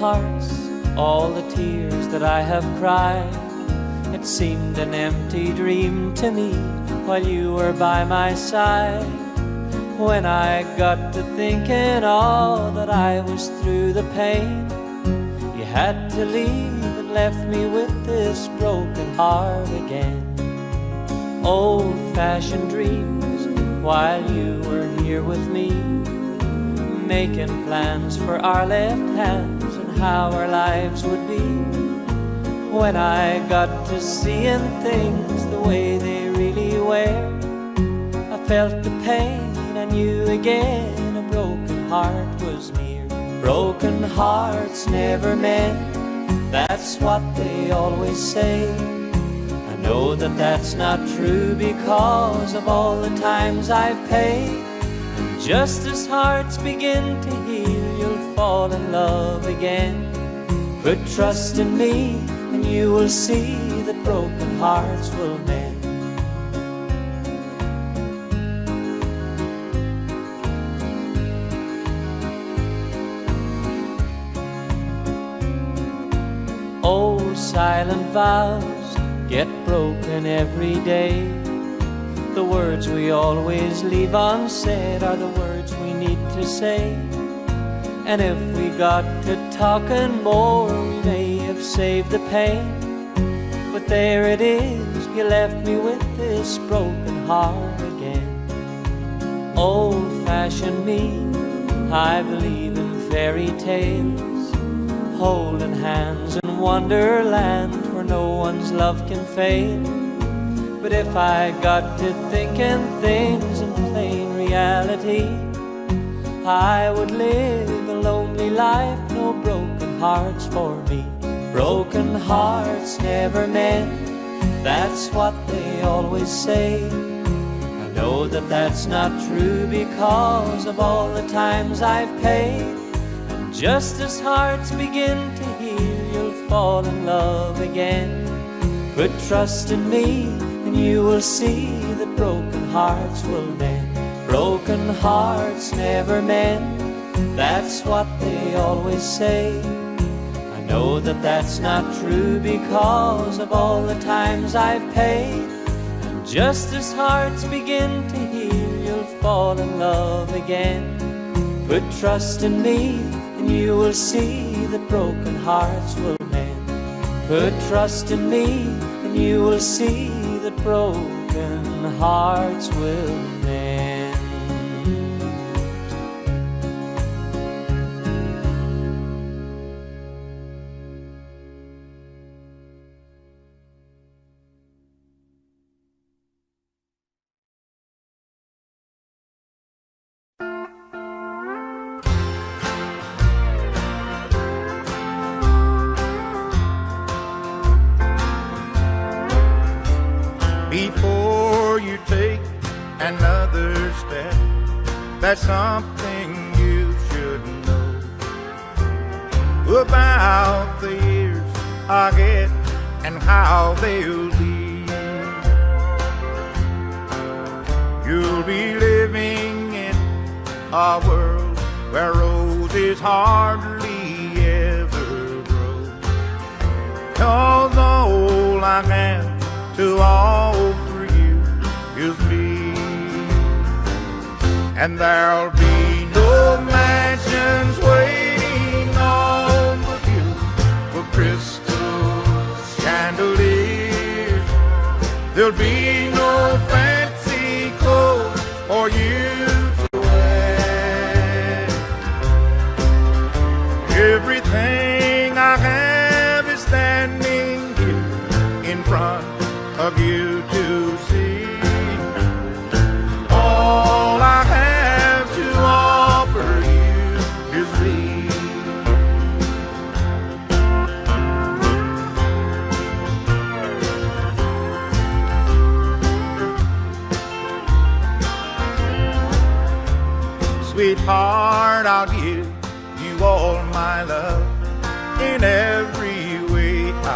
hearts, all the tears that I have cried. It seemed an empty dream to me while you were by my side. When I got to thinking all that I was through the pain, you had to leave and left me with this broken heart again. Old-fashioned dreams while you were here with me, making plans for our left hands and how our lives would be. When I got to seeing things the way they really were, I felt the pain, I knew again a broken heart was near. Broken hearts never mend, that's what they always say. I know that that's not true because of all the times I've paid. And just as hearts begin to heal, you'll fall in love again. Put trust in me and you will see that broken hearts will mend. Old silent vows get broken every day. The words we always leave unsaid are the words we need to say. And if we got to talking more, we may have saved the pain. But there it is, you left me with this broken heart again. Old-fashioned me, I believe in fairy tales, holding hands in wonderland where no one's love can fade. But if I got to thinking things in plain reality, I would live a lonely life, no broken hearts for me. Broken hearts never mend, that's what they always say. I know that that's not true because of all the times I've paid. And just as hearts begin to heal, you'll fall in love again. Put trust in me and you will see that broken hearts will mend. Broken hearts never mend, that's what they always say. I know that that's not true because of all the times I've paid. And just as hearts begin to heal, you'll fall in love again. Put trust in me and you will see that broken hearts will mend. Put trust in me and you will see that broken hearts will mend. Before you take another step, that's something you should know about the years ahead and how they'll lead. You'll be living in a world where roses hardly ever grow. 'Cause all I have to offer you is me, and there'll be no mansions waiting on the hill for crystal chandeliers. There'll be no fancy clothes for you to wear. Everything I have is standing here in front of you to see. All I have to offer you is me. Sweetheart, I'll give you all my love in every way I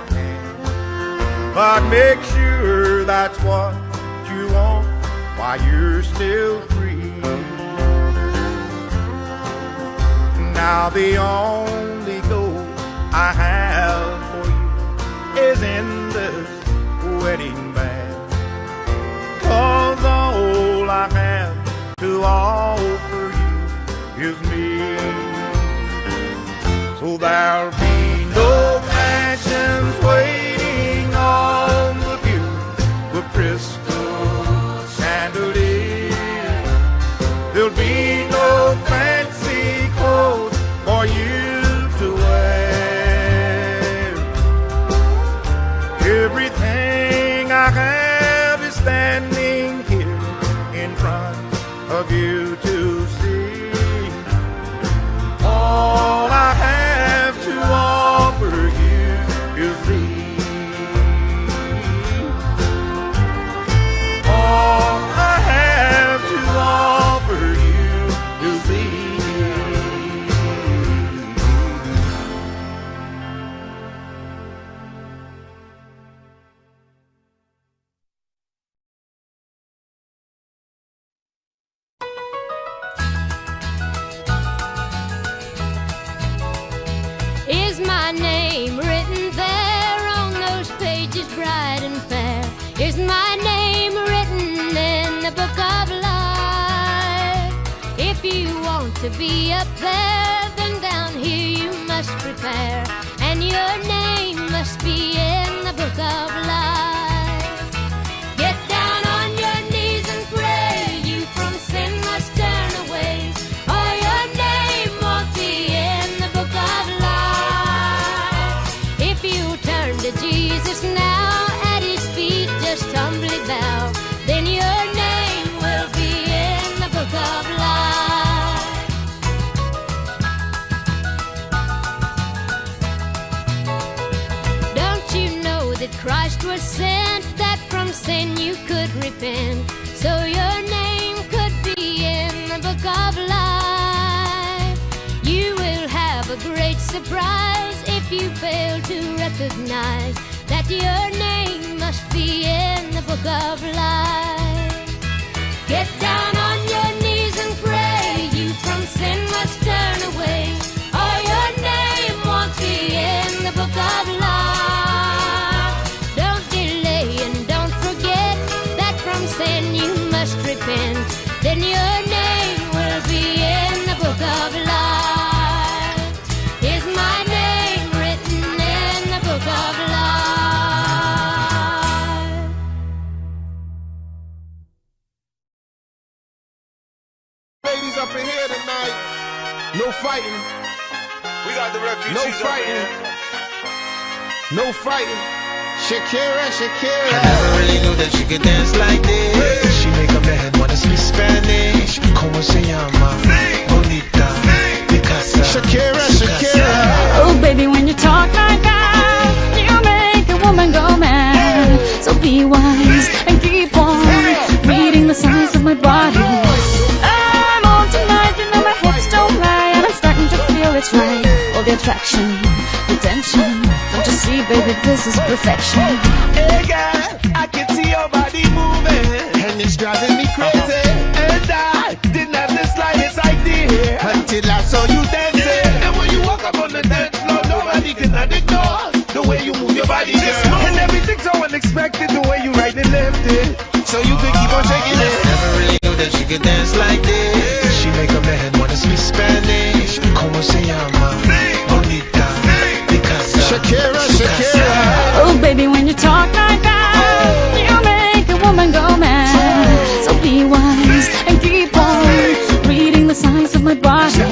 can. But make sure that's what you want while you're still free. Now the only goal I have to offer you is me. So there'll be no mansions waiting on the view with crystal chandeliers. There'll be no fancy clothes for you to wear. Everything I have is standing here in front of you to see. All I have to offer you is thee. All I have to offer you is thee. Is my name written there on those pages bright and fair? Is my name written in the book of life? If you want to be up there, then down here you must prepare, and your name must be in the book of life. Get down on your knees and pray, you from sin must turn away, or your name won't be in the book of life. If you turn to Jesus now, at his feet just humbly bow, then your name will be in the book of life. Don't you know that Christ was sent, that from sin you could repent, so your name could be in the book of life? You will have a great surprise if you fail to recognize that your name must be in the book of life. Get down on your knees and pray, you from sin must turn away, or your name won't be in the book of life. Don't delay and don't forget that from sin you must repent, then your name will be in the book of life. Is my name written in the book of life? Ladies up in here tonight, no fighting. We got the refugees. No fighting. No fighting. Shakira, Shakira. I never really knew that she could dance like this. She make a man wanna speak Spanish. Como se llama? Bonita. Picasa. Shakira, Shakira. Oh, baby, when you talk like that, you make a woman go mad. So be wise and keep on reading the signs of my body. I'm on tonight, you know my hips don't lie, and I'm starting to feel it's right. All the attraction, the tension. Don't you see, baby, this is perfection. Hey girl, I can see your body moving, and it's driving me crazy. And I didn't have the slightest idea until I saw you dancing. And when you walk up on the dance floor, nobody can ignore the way you move your body, girl. And everything's so unexpected, the way you right and left it, so you could keep on shaking it. Never really knew that she could dance like this. She make a man wanna speak Spanish. Como se llama? Bonita. Picasa. Shakira, Shakira. Oh, baby, when you talk like that, you make a woman go mad. So be wise and keep on reading the signs of my body.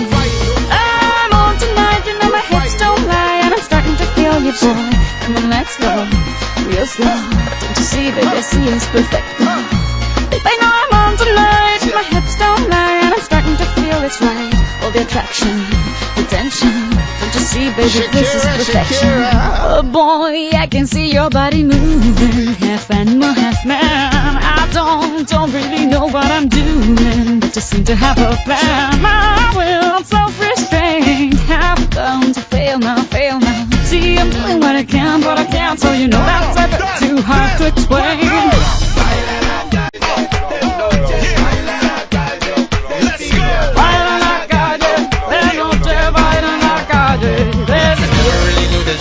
I'm on tonight, you know my hips don't lie, and I'm starting to feel you, boy. Come on, let's go, real slow. Don't you see, baby, I see it's perfect. Babe, I know I'm on tonight, my hips don't lie, and I'm starting to feel it's right. All the attraction, the tension. Don't you see, baby, this is perfection. Oh boy, I can see your body moving, half animal, half man. I don't really know what I'm doing, but just seem to have a plan. My will, self-restraint, have come to fail now, fail now. See, I'm doing what I can, but I can't, so you know that's a bit too hard to explain.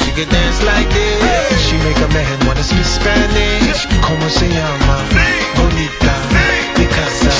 She could dance like this. She make a man wanna speak Spanish. Como se llama? Bonita. Picasa.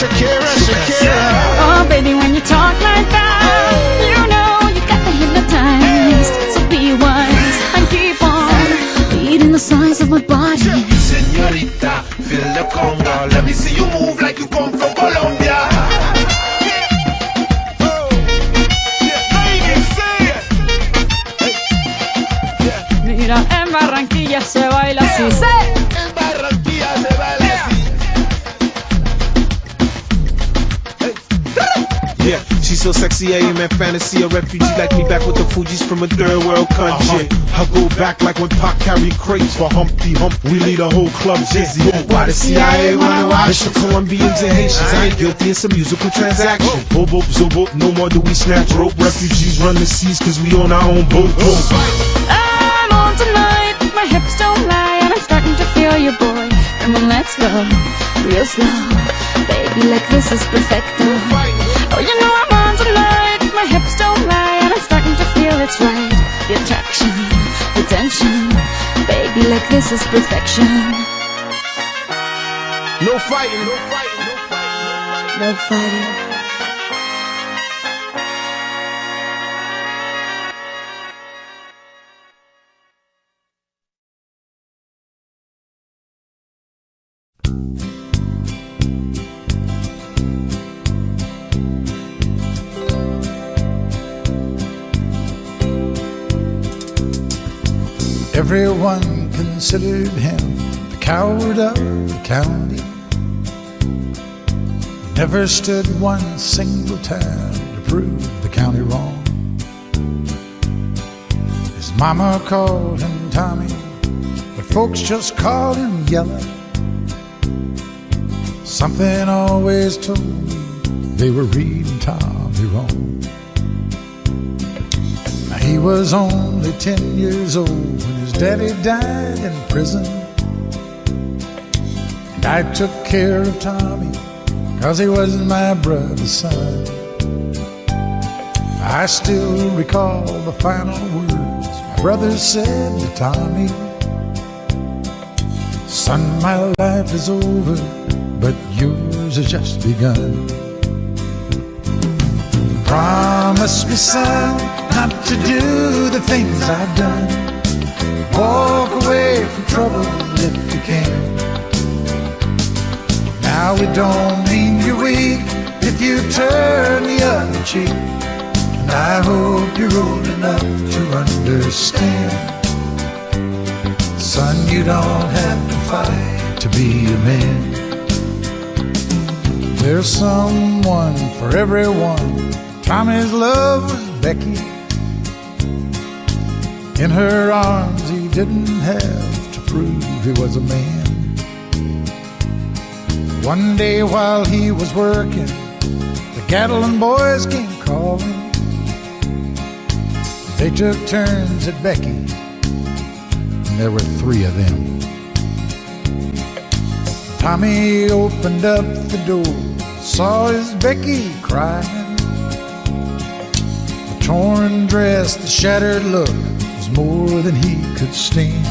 She's so sexy, I am in fantasy. A refugee like me back with the Fugees from a third world country. I go back like when Pac carried crates for Humpty Hump. We lead a whole club dizzy. Why the CIA wanna watch the Colombians and Haitians? I ain't guilty, it's a musical transaction. Boop, boop, zoop, boop, no more do we snatch rope. Refugees run the seas cause we own our own boat. I'm on tonight, my hips don't lie, and I'm starting to feel you, boy. Come on, let's go, real slow. Baby, like this is perfecto. Oh, you know I'm on tonight, my hips don't lie, and I'm starting to feel it's right. The attraction, the tension. Baby, like this is perfection. No fighting, no fighting, no fighting, no fighting. Everyone considered him the coward of the county. Never stood one single time to prove the county wrong. His mama called him Tommy, but folks just called him Yellow. Something always told me they were reading Tommy wrong. Now he was only 10 years old when his daddy died in prison, and I took care of Tommy 'cause he was my brother's son. I still recall the final words my brother said to Tommy: "Son, my life is over, but yours has just begun. Promise me, son, not to do the things I've done. Walk away from trouble if you can. Now it don't mean you're weak if you turn the other cheek. And I hope you're old enough to understand. Son, you don't have to fight to be a man. There's someone for everyone. Tommy's love was Becky. In her arms he didn't have to prove he was a man. One day while he was working, the Gatlin boys came calling. They took turns at Becky, and there were 3 of them. Tommy opened up the door, saw his Becky crying. The torn dress, the shattered look was more than he could stand.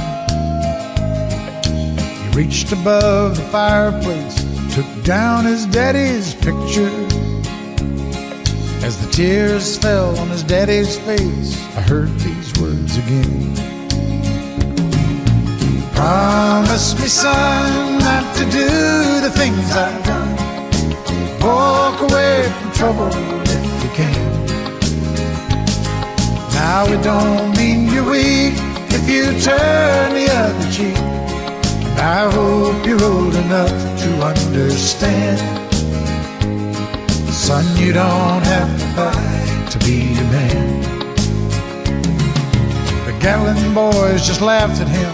He reached above the fireplace, took down his daddy's picture. As the tears fell on his daddy's face, I heard these words again. Promise me, son, not to do the things I've done. Walk away from trouble if you can. Now it don't mean you're weak if you turn the other cheek. And I hope you're old enough to understand. Son, you don't have to fight to be a man. The Gatlin boys just laughed at him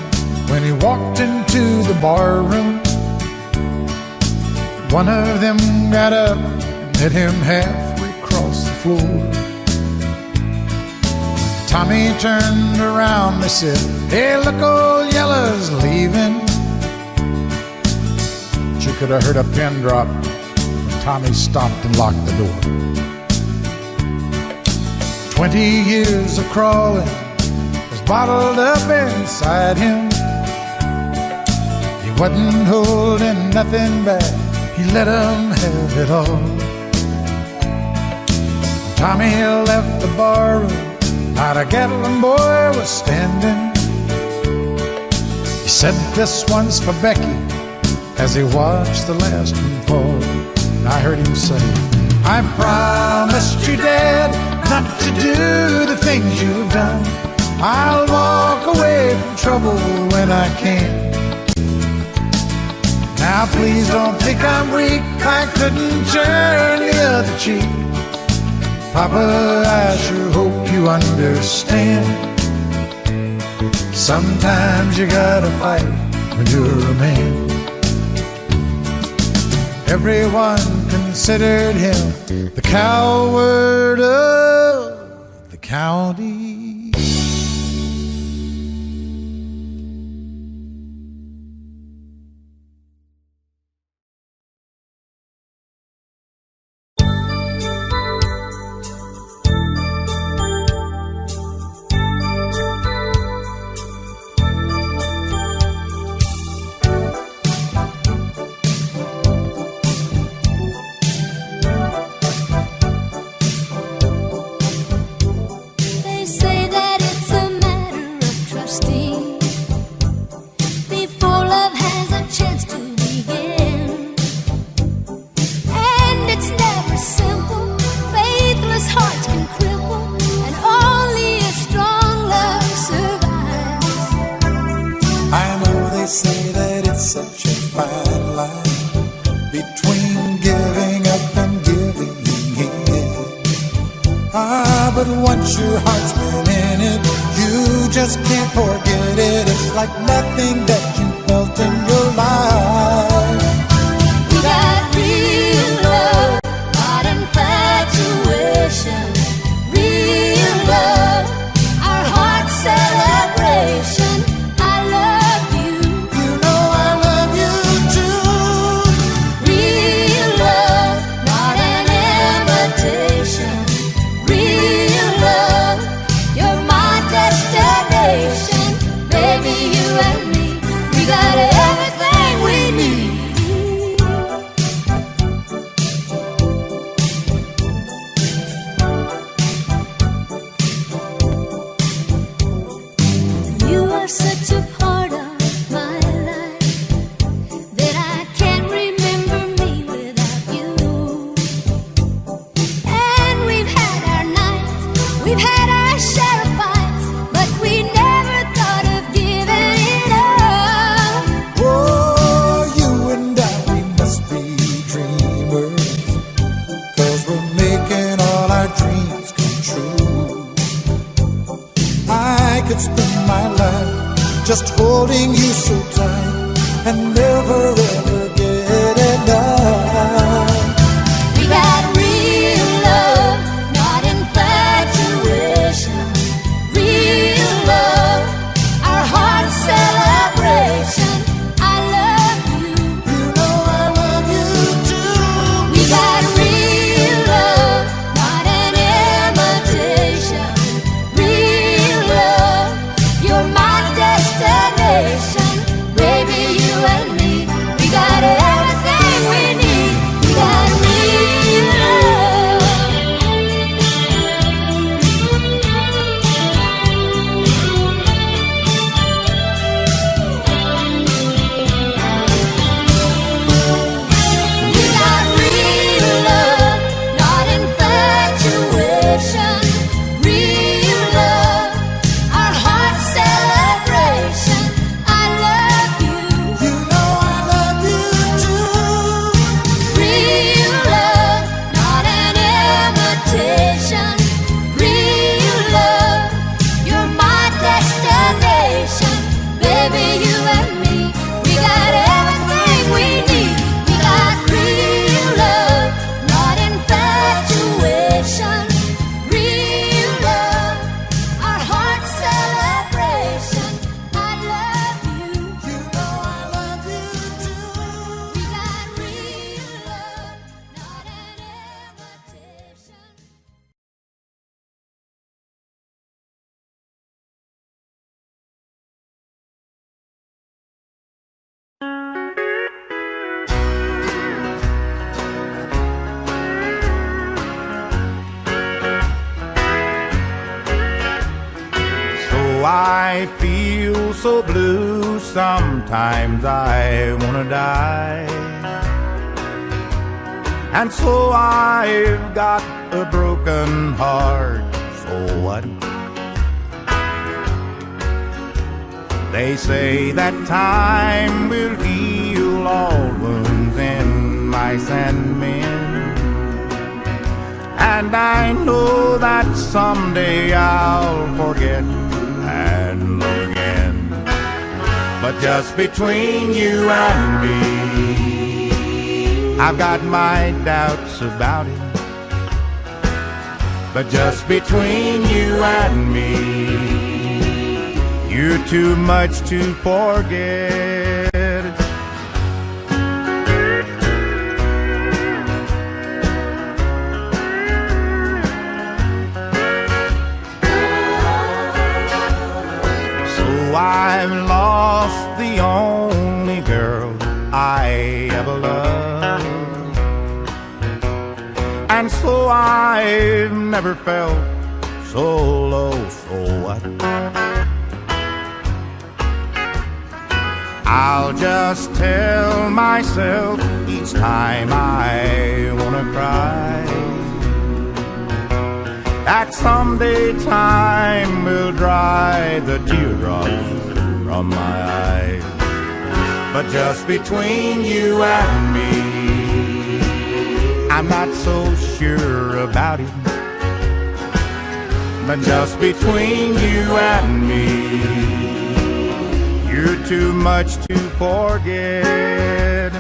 when he walked into the bar room. One of them got up and met him halfway across the floor. Tommy turned around, they said, "Hey, look, old Yellow's leaving." She could have heard a pin drop. Tommy stopped and locked the door. 20 years of crawling was bottled up inside him. He wasn't holding nothing back, he let him have it all. Tommy left the barroom, not a Gatlin boy was standing. He said, "This one's for Becky," as he watched the last one fall. I heard him say, "I promised you, Dad, not to do the things you've done. I'll walk away from trouble when I can. Now please don't think I'm weak, I couldn't turn the other cheek. Papa, I sure hope you understand. Sometimes you gotta fight when you're a man. Everyone considered him the coward of the county. But once your heart's been in it, you just can't forget it. It's like nothing that you felt in your life. We got real love, not infatuation. Real love, our heart's celebration. I love you. You know I love you too. Real love, not an imitation. Real love, you're my destination. Baby, you and me, we got everything we need. You are such a part of my life that I can't remember me without you. And we've had our nights, we've had our share of fights, but we never thought of giving it up. Oh, you and I, we must be dreamers, 'cause we're making all our dreams come true. I could spend my life just holding you so tight and never ever get enough. We got real love, not infatuation. Real love, our heart's celebration. I love you. You know I love you too. We got real love, not an imitation. Real love, you're my destination. Baby, you and me, we got everything we need. We got real love. We got real love, not infatuation. Real love, our heart's celebration. I love you. You know I love you too. Real love, not an imitation. Real love, you're my destination. Baby, you and me, we got everything we need. We got real love, not infatuation. Real love, our heart's celebration. I love you. You know I love you too. We got real love, not an imitation. So I feel so blue, sometimes I wanna die. And so I've got a broken heart, so what? They say that time will heal all wounds in mice and men, And I know that someday I'll forget and love again. But just between you and me, I've got my doubts about it. But just between you and me, you're too much to forget. So I've lost the only girl I ever loved, and so I've never felt so low. So what? I'll just tell myself each time I wanna cry that someday time will dry the teardrops from my eyes. But just between you and me, I'm not so sure about it. But just between you and me, you're too much to forget.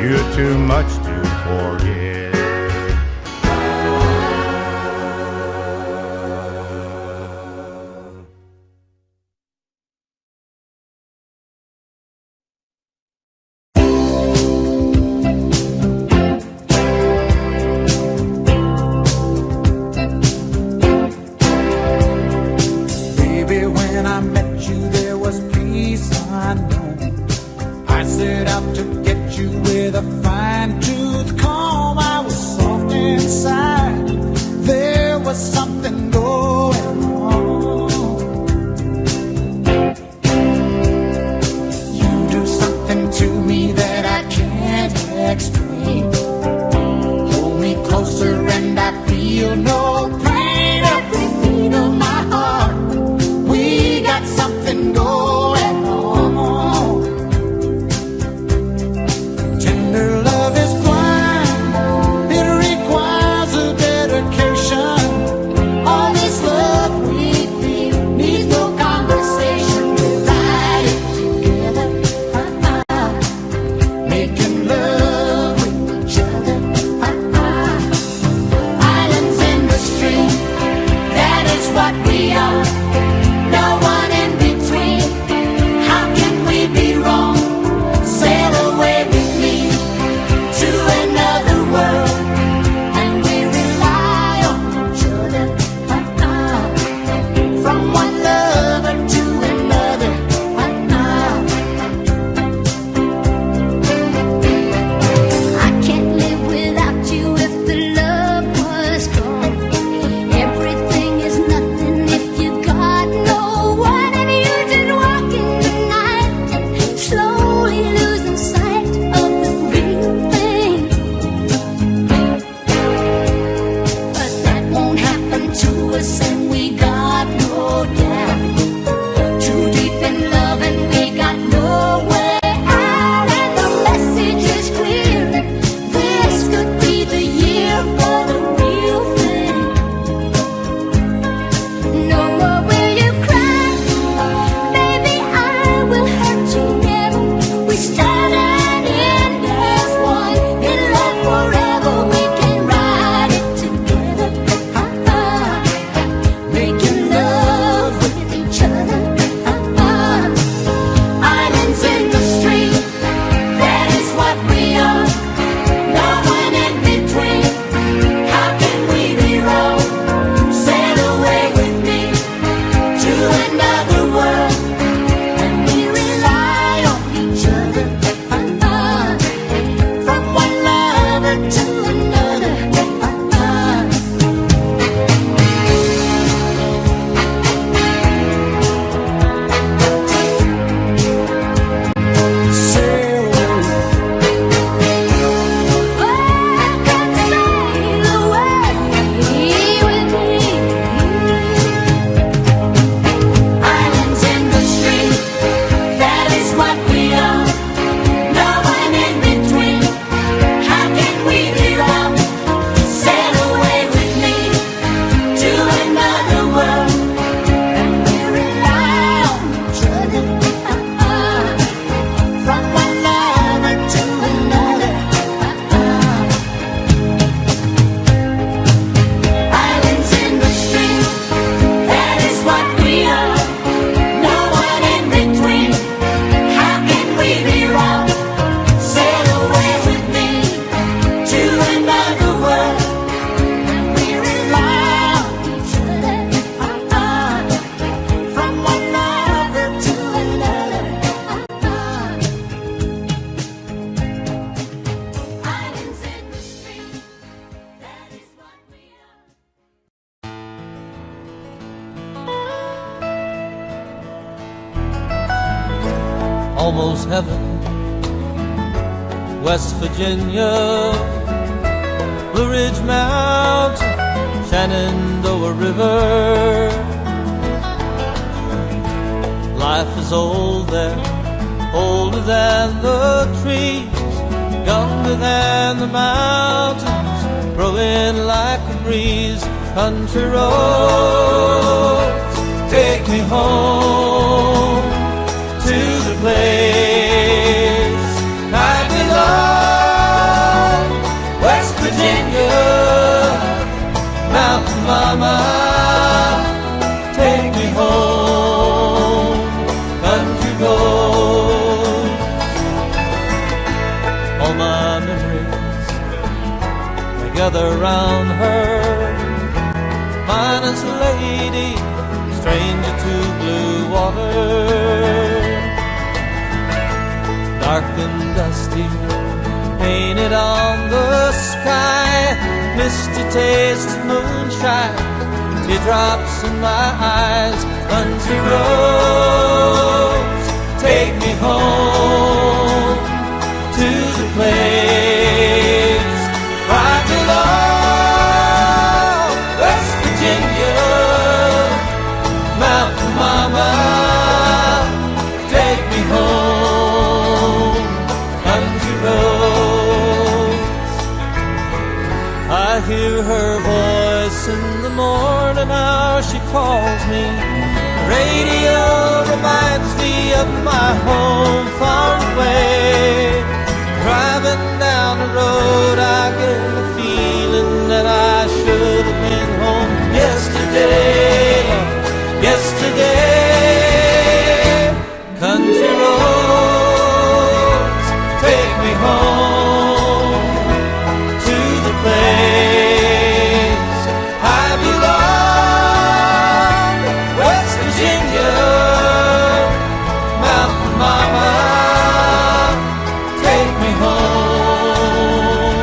You're too much to forget. Everything is nothing if you got almost heaven. West Virginia, Blue Ridge Mountain, Shenandoah River. Life is old there, older than the trees, younger than the mountains, growing like a breeze. Country roads, take me home to the place I belong. West Virginia, Mountain Mama, take me home. Country roads, all my memories they gather round her. Minus a lady, stranger to blue water. Dark and dusty, painted on the sky. Misty taste of moonshine, teardrops in my eyes. Country roads, take me home to the place I belong. West Virginia, Mountain Mama, take me home. Country roads, I hear her voice in the morning hour. She calls me. Radio reminds me of my home far away. Driving down the road, I get the feeling that I should have been home yesterday. Yesterday, country roads, take me home to the place I belong. West Virginia, Mountain Mama, take me home.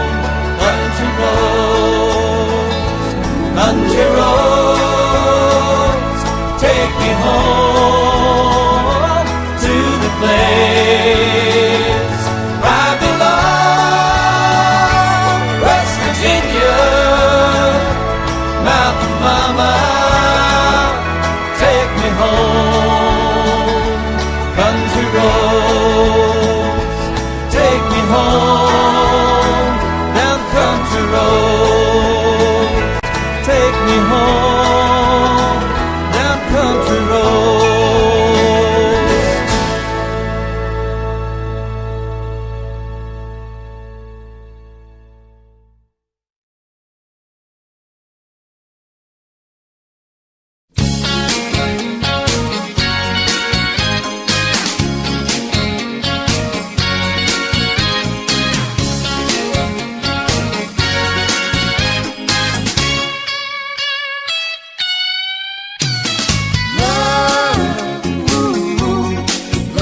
Country roads, country roads, take me home to the place I belong. West Virginia, Mountain Mama, take me home. Country roads, take me home. Down country roads, take me home. Down country roads.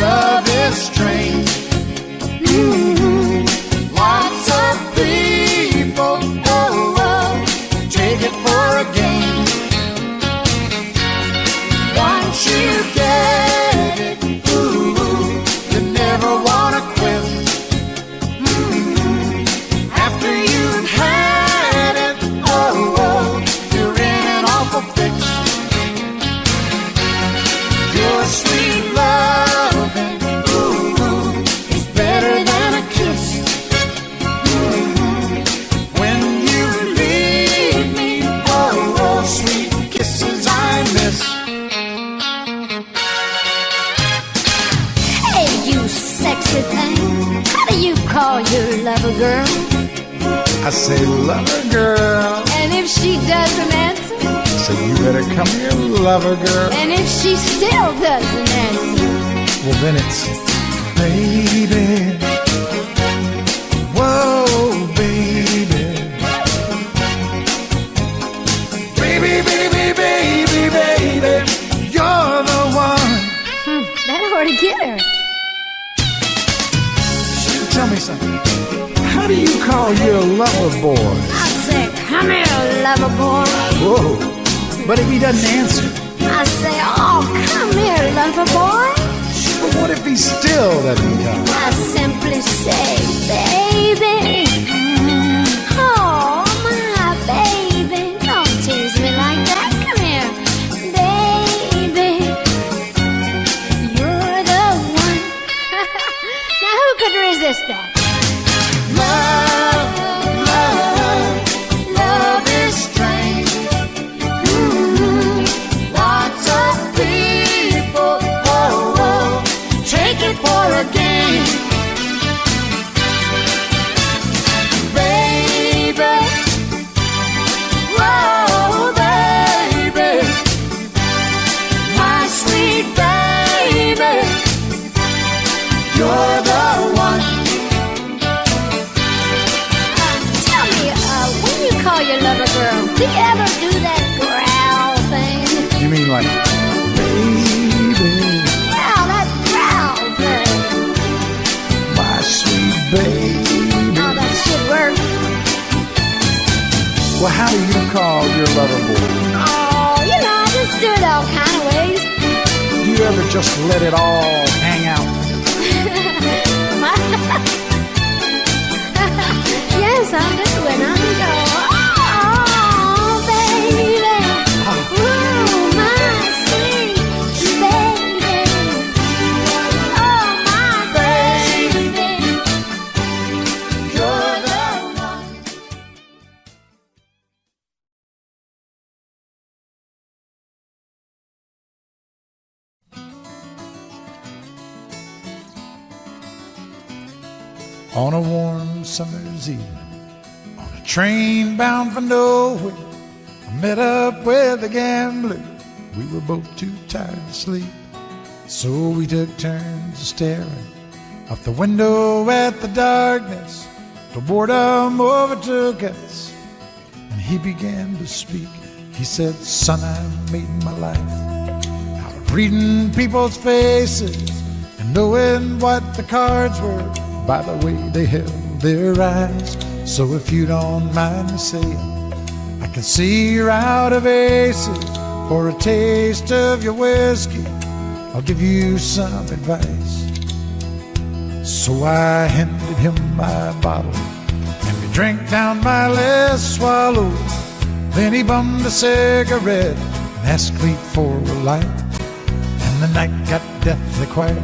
Love is strange. Lots of people, take it for a game. Once you get it, you never wanna quit. After you've had it, you're in an awful fix. Your sweet loving, is better than a kiss. When you leave me, sweet kisses I miss. Hey, you sexy thing. How do you call your lover girl? I say, lover girl. And if she doesn't answer? So you better come here, lover girl. And if she still doesn't answer? Well, then it's baby. Whoa, baby. Baby, baby, baby, baby. You're the one. That ought to get her. Tell me something. How do you call your lover boy? I say, come here, lover boy. Whoa. But if he doesn't answer? I say, oh, come here, lover boy. What if he still doesn't come? I simply say, baby. Oh, my baby. Don't tease me like that. Come here, baby. You're the one. Now, who could resist that? Love is strange. Lots of people, take it for a game. Baby, whoa, baby, my sweet baby, you're the one. Tell me, when you call your lover girl, do you ever do that growl thing? You mean like, baby, Yeah, that growl thing. my sweet baby? Oh, that should work. Well, how do you call your lover boy? Oh, you know, I just do it all kind of ways. Do you ever just let it all hang out? Yes, I do. And I go, oh, baby. Ooh, my sweet baby. Oh, my baby. You're the one. On a warm summer's evening, on a train bound for nowhere, I met up with a gambler. We were both too tired to sleep, so we took turns staring out the window at the darkness. Till boredom overtook us, and he began to speak. He said, son, I made my life out of reading people's faces and knowing what the cards were by the way they held their eyes. So if you don't mind me saying, I can see you're out of aces. For a taste of your whiskey, I'll give you some advice. So I handed him my bottle, and we drank down my last swallow. Then he bummed a cigarette and asked me for a light. And the night got deathly quiet.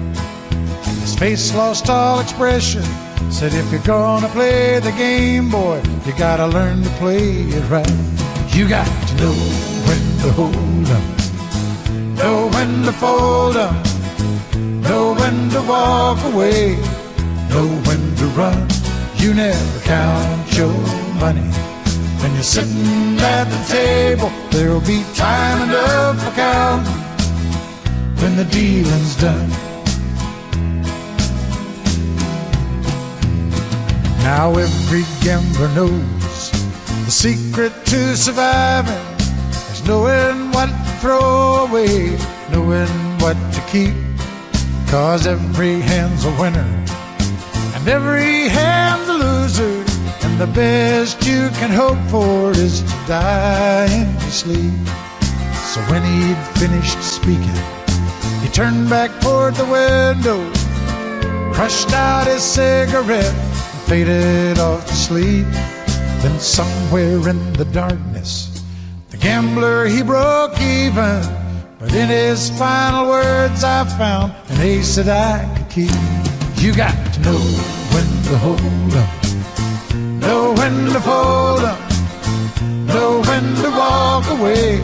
His face lost all expression. Said, if you're gonna play the game, boy, you gotta learn to play it right. You got to know when to hold up, know when to fold up, know when to walk away, know when to run. You never count your money when you're sitting at the table. There'll be time enough for counting when the dealing's done. Now every gambler knows the secret to surviving is knowing what to throw away, knowing what to keep. 'Cause every hand's a winner and every hand's a loser, and the best you can hope for is to die in your sleep. So when he'd finished speaking, he turned back toward the window, crushed out his cigarette, faded off to sleep. Then somewhere in the darkness, the gambler, he broke even. But in his final words, I found an ace that I could keep. You got to know when to hold up, know when to fold up, know when to walk away,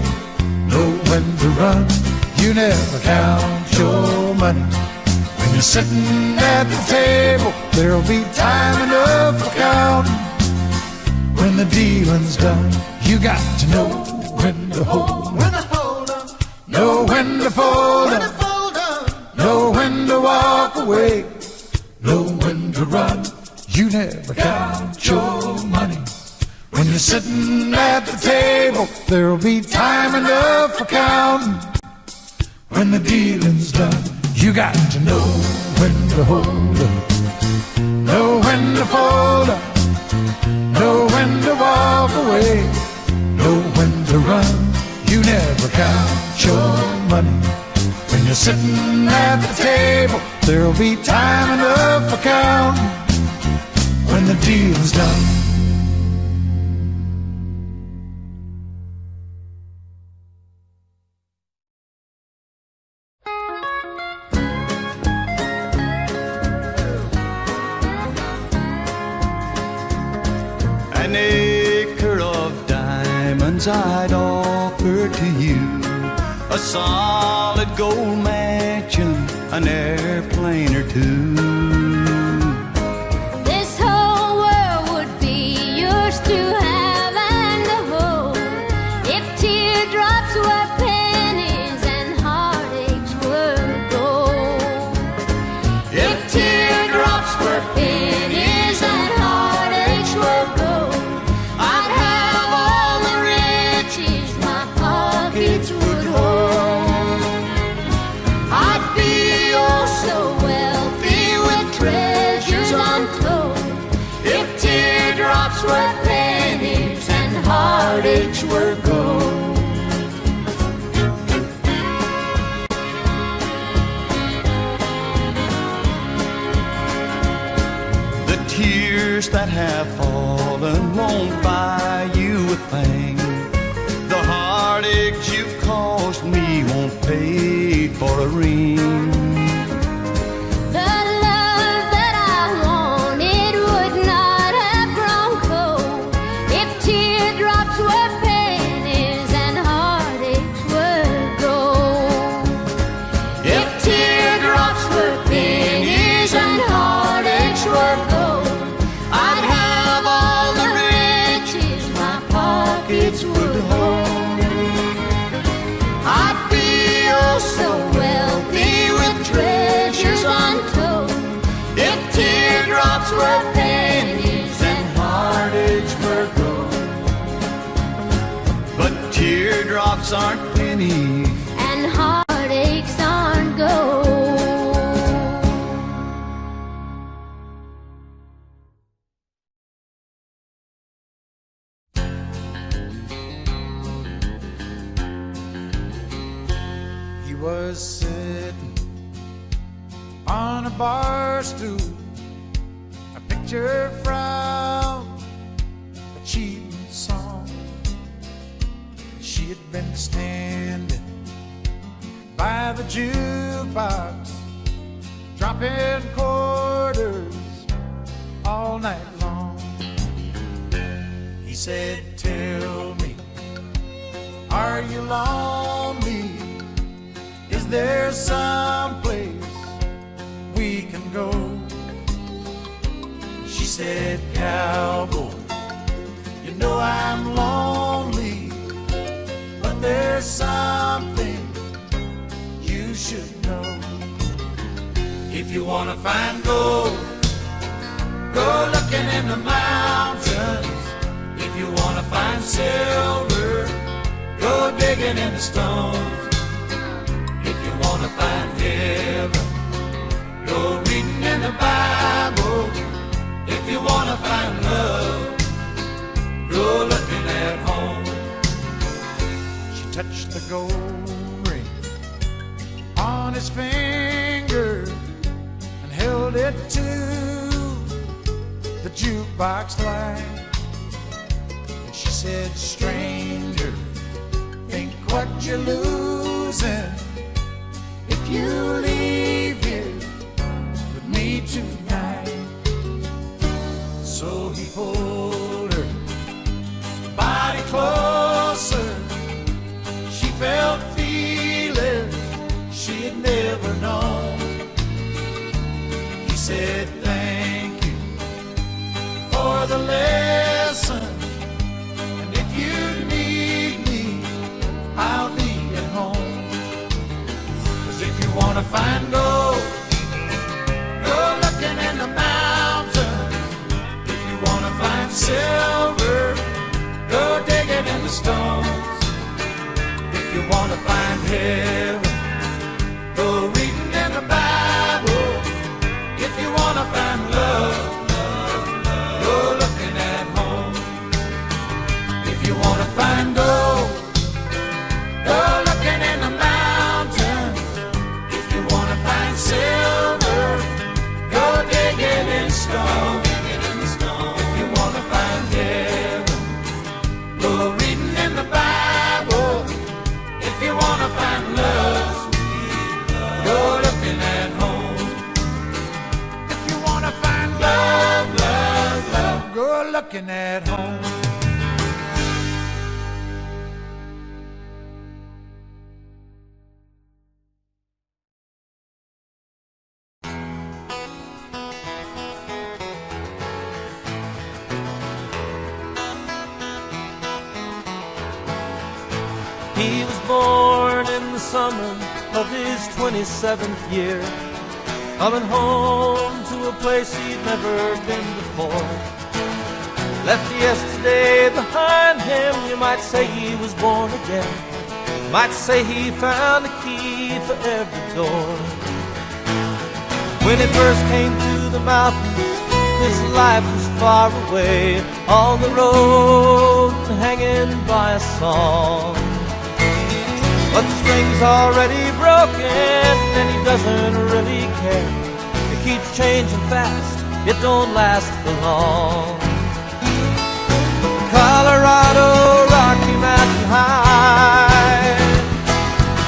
know when to run. You never count your money when you're sitting at the table. There'll be time enough for counting when the dealing's done. You got to know when to hold up, know when to fold up, know when to walk away, know when to run. You never count your money when you're sitting at the table. There'll be time enough for counting when the dealing's done. You got to know when to hold up, know when to fold up, know when to walk away, know when to run. You never count your money When you're sitting at the table, there'll be time enough for counting when the deal's done. An acre of diamonds I'd offer to you, a solid gold mansion, an airplane or two. This whole world would be yours to have and to hold if teardrops were pennies and heartaches were gold. If teardrops were pennies and heartaches were gold, I'd have all the riches my pockets would hold. I'd be oh so wealthy with treasures untold if teardrops were pennies and heartaches were gold. The tears that have fallen won't buy you a thing. The heartaches you've caused me won't pay for a ring. The love that I wanted would not have grown cold if teardrops were pennies and heartaches were gold. If teardrops were pennies and heartaches were gold, I'd have all the riches my pockets would hold. I'd be oh so wealthy with treasures untold if teardrops were pennies and heartaches were gold. But teardrops aren't pennies, And heartaches aren't gold. He was sitting on a bar stool, a picture from a cheating song. She had been standing by the jukebox, dropping quarters all night long. He said, "Tell me, are you lonely? Is there some place we can go?" She said, "Cowboy, you know I'm lonely, but there's something you should know. If you wanna find gold, go looking in the mountains. If you wanna find silver, go digging in the stones. If you wanna find heaven, go reading in the Bible. If you wanna find love, go looking at home." She touched the gold ring on his finger and held it to the jukebox light. And she said, "Stranger, think what you're losing if you leave here with me tonight." So he pulled her body closer. She felt feelings she had never known. He said, "Thank you for the lesson, and if you need me, I'll be at home. 'Cause if you wanna find gold, go looking in the mountains. If you wanna find silver, go digging in the stones. If you wanna find heaven, go reading in the Bible. If you wanna find love, go looking at home. If you wanna find gold, go looking in the mountains. working at home. He was born in the summer of his 27th year, coming home to a place he'd never been before. Left yesterday behind him, you might say he was born again. Might say he found a key for every door. When he first came to the mountains, his life was far away, on the road hanging by a song. But the string's already broken and he doesn't really care. It keeps changing fast, it don't last for long. Colorado, Rocky Mountain High,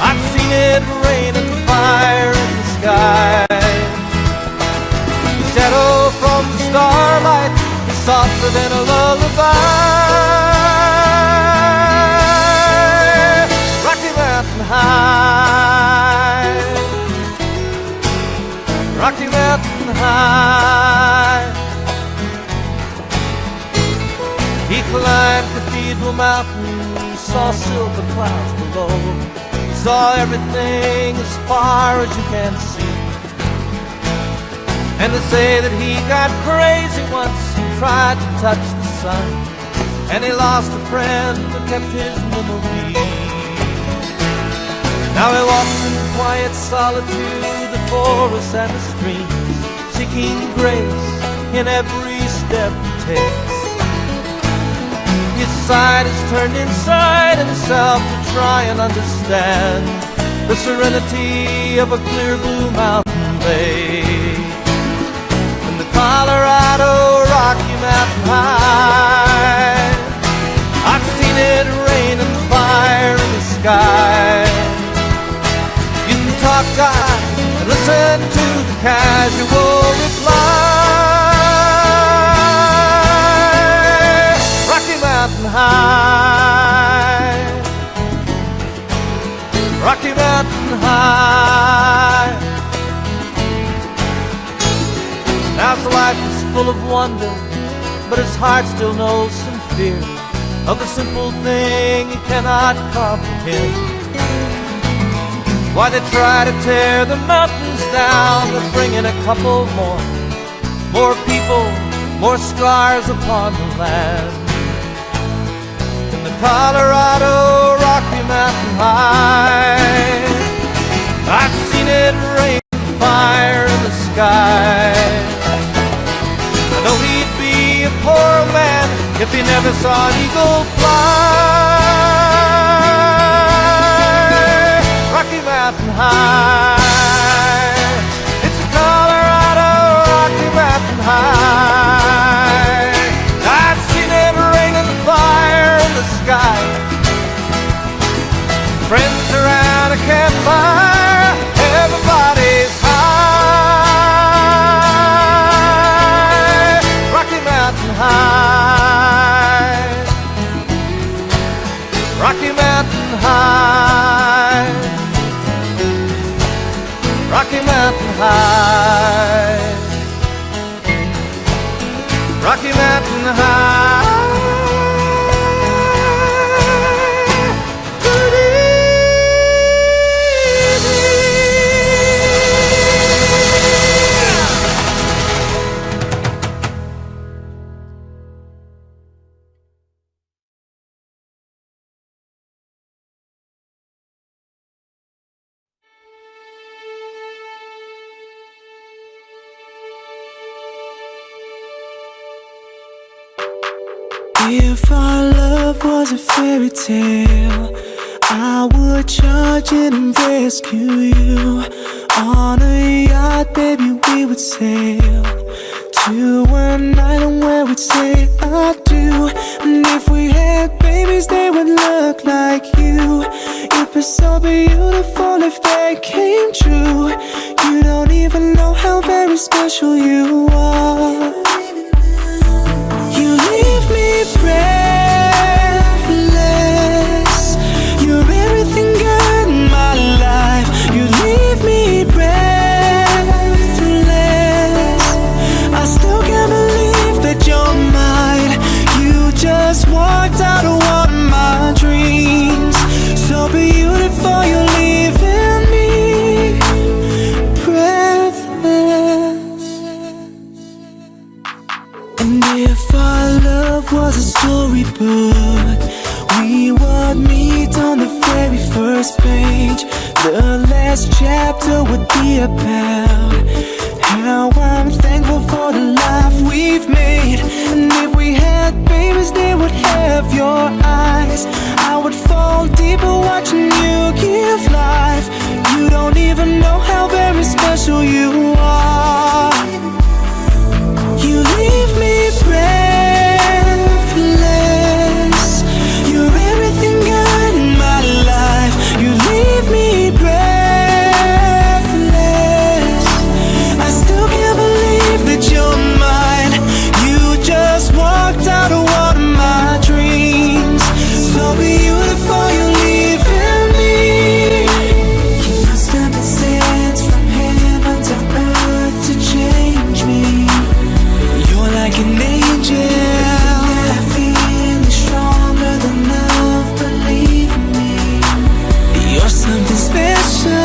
I've seen it rain and fire in the sky. The shadow from the starlight is softer than a lullaby. High, Rocky Mountain High. He climbed Cathedral Mountain, saw silver clouds below, saw everything as far as you can see. And they say that he got crazy once and tried to touch the sun, and he lost a friend but kept his memory. Now he walks in quiet solitude, the forests and the streams, seeking grace in every step he takes. His side is turned inside himself to try and understand the serenity of a clear blue mountain lake. In the Colorado Rocky Mountain High, I've seen it rain and fire in the sky. Talk time and listen to the casual reply. Rocky Mountain High, Rocky Mountain High. Now his life is full of wonder, but his heart still knows some fear of the simple thing he cannot comprehend. Why they try to tear the mountains down, but bring in a couple more people, more scars upon the land. In the Colorado Rocky Mountain High, I've seen it rain fire in the sky. I know he'd be a poor man if he never saw an eagle fly. Rocky Mountain High, it's the Colorado Rocky Mountain High. I've seen it rain and fire in the sky. Friends around a campfire, everybody's high. Rocky Mountain High, Rocky Mountain High, Rocky Mountain High, Rocky Mountain High. If our love was a fairy tale, I would charge in and rescue you. On a yacht, baby, we would sail to an island where we'd say I do. And if we had babies, they would look like you. It'd be so beautiful if they came true. You don't even know how very special you are. You leave beautiful, you're leaving me breathless. And if our love was a storybook, we would meet on the very first page. The last chapter would be about how I'm thankful for the life we've made. And if we had babies, they would have your eyes. I would fall deeper watching you give life. You don't even know how very special you are. You leave me breathless. You're everything good in my life. You leave me breathless. I still can't believe that you're mine. You just walked out of one of my dreams. So beautiful, you're leaving me. You must have been sent from heaven to earth to change me. You're like an angel. I feel is stronger than love, believe me. You're something special.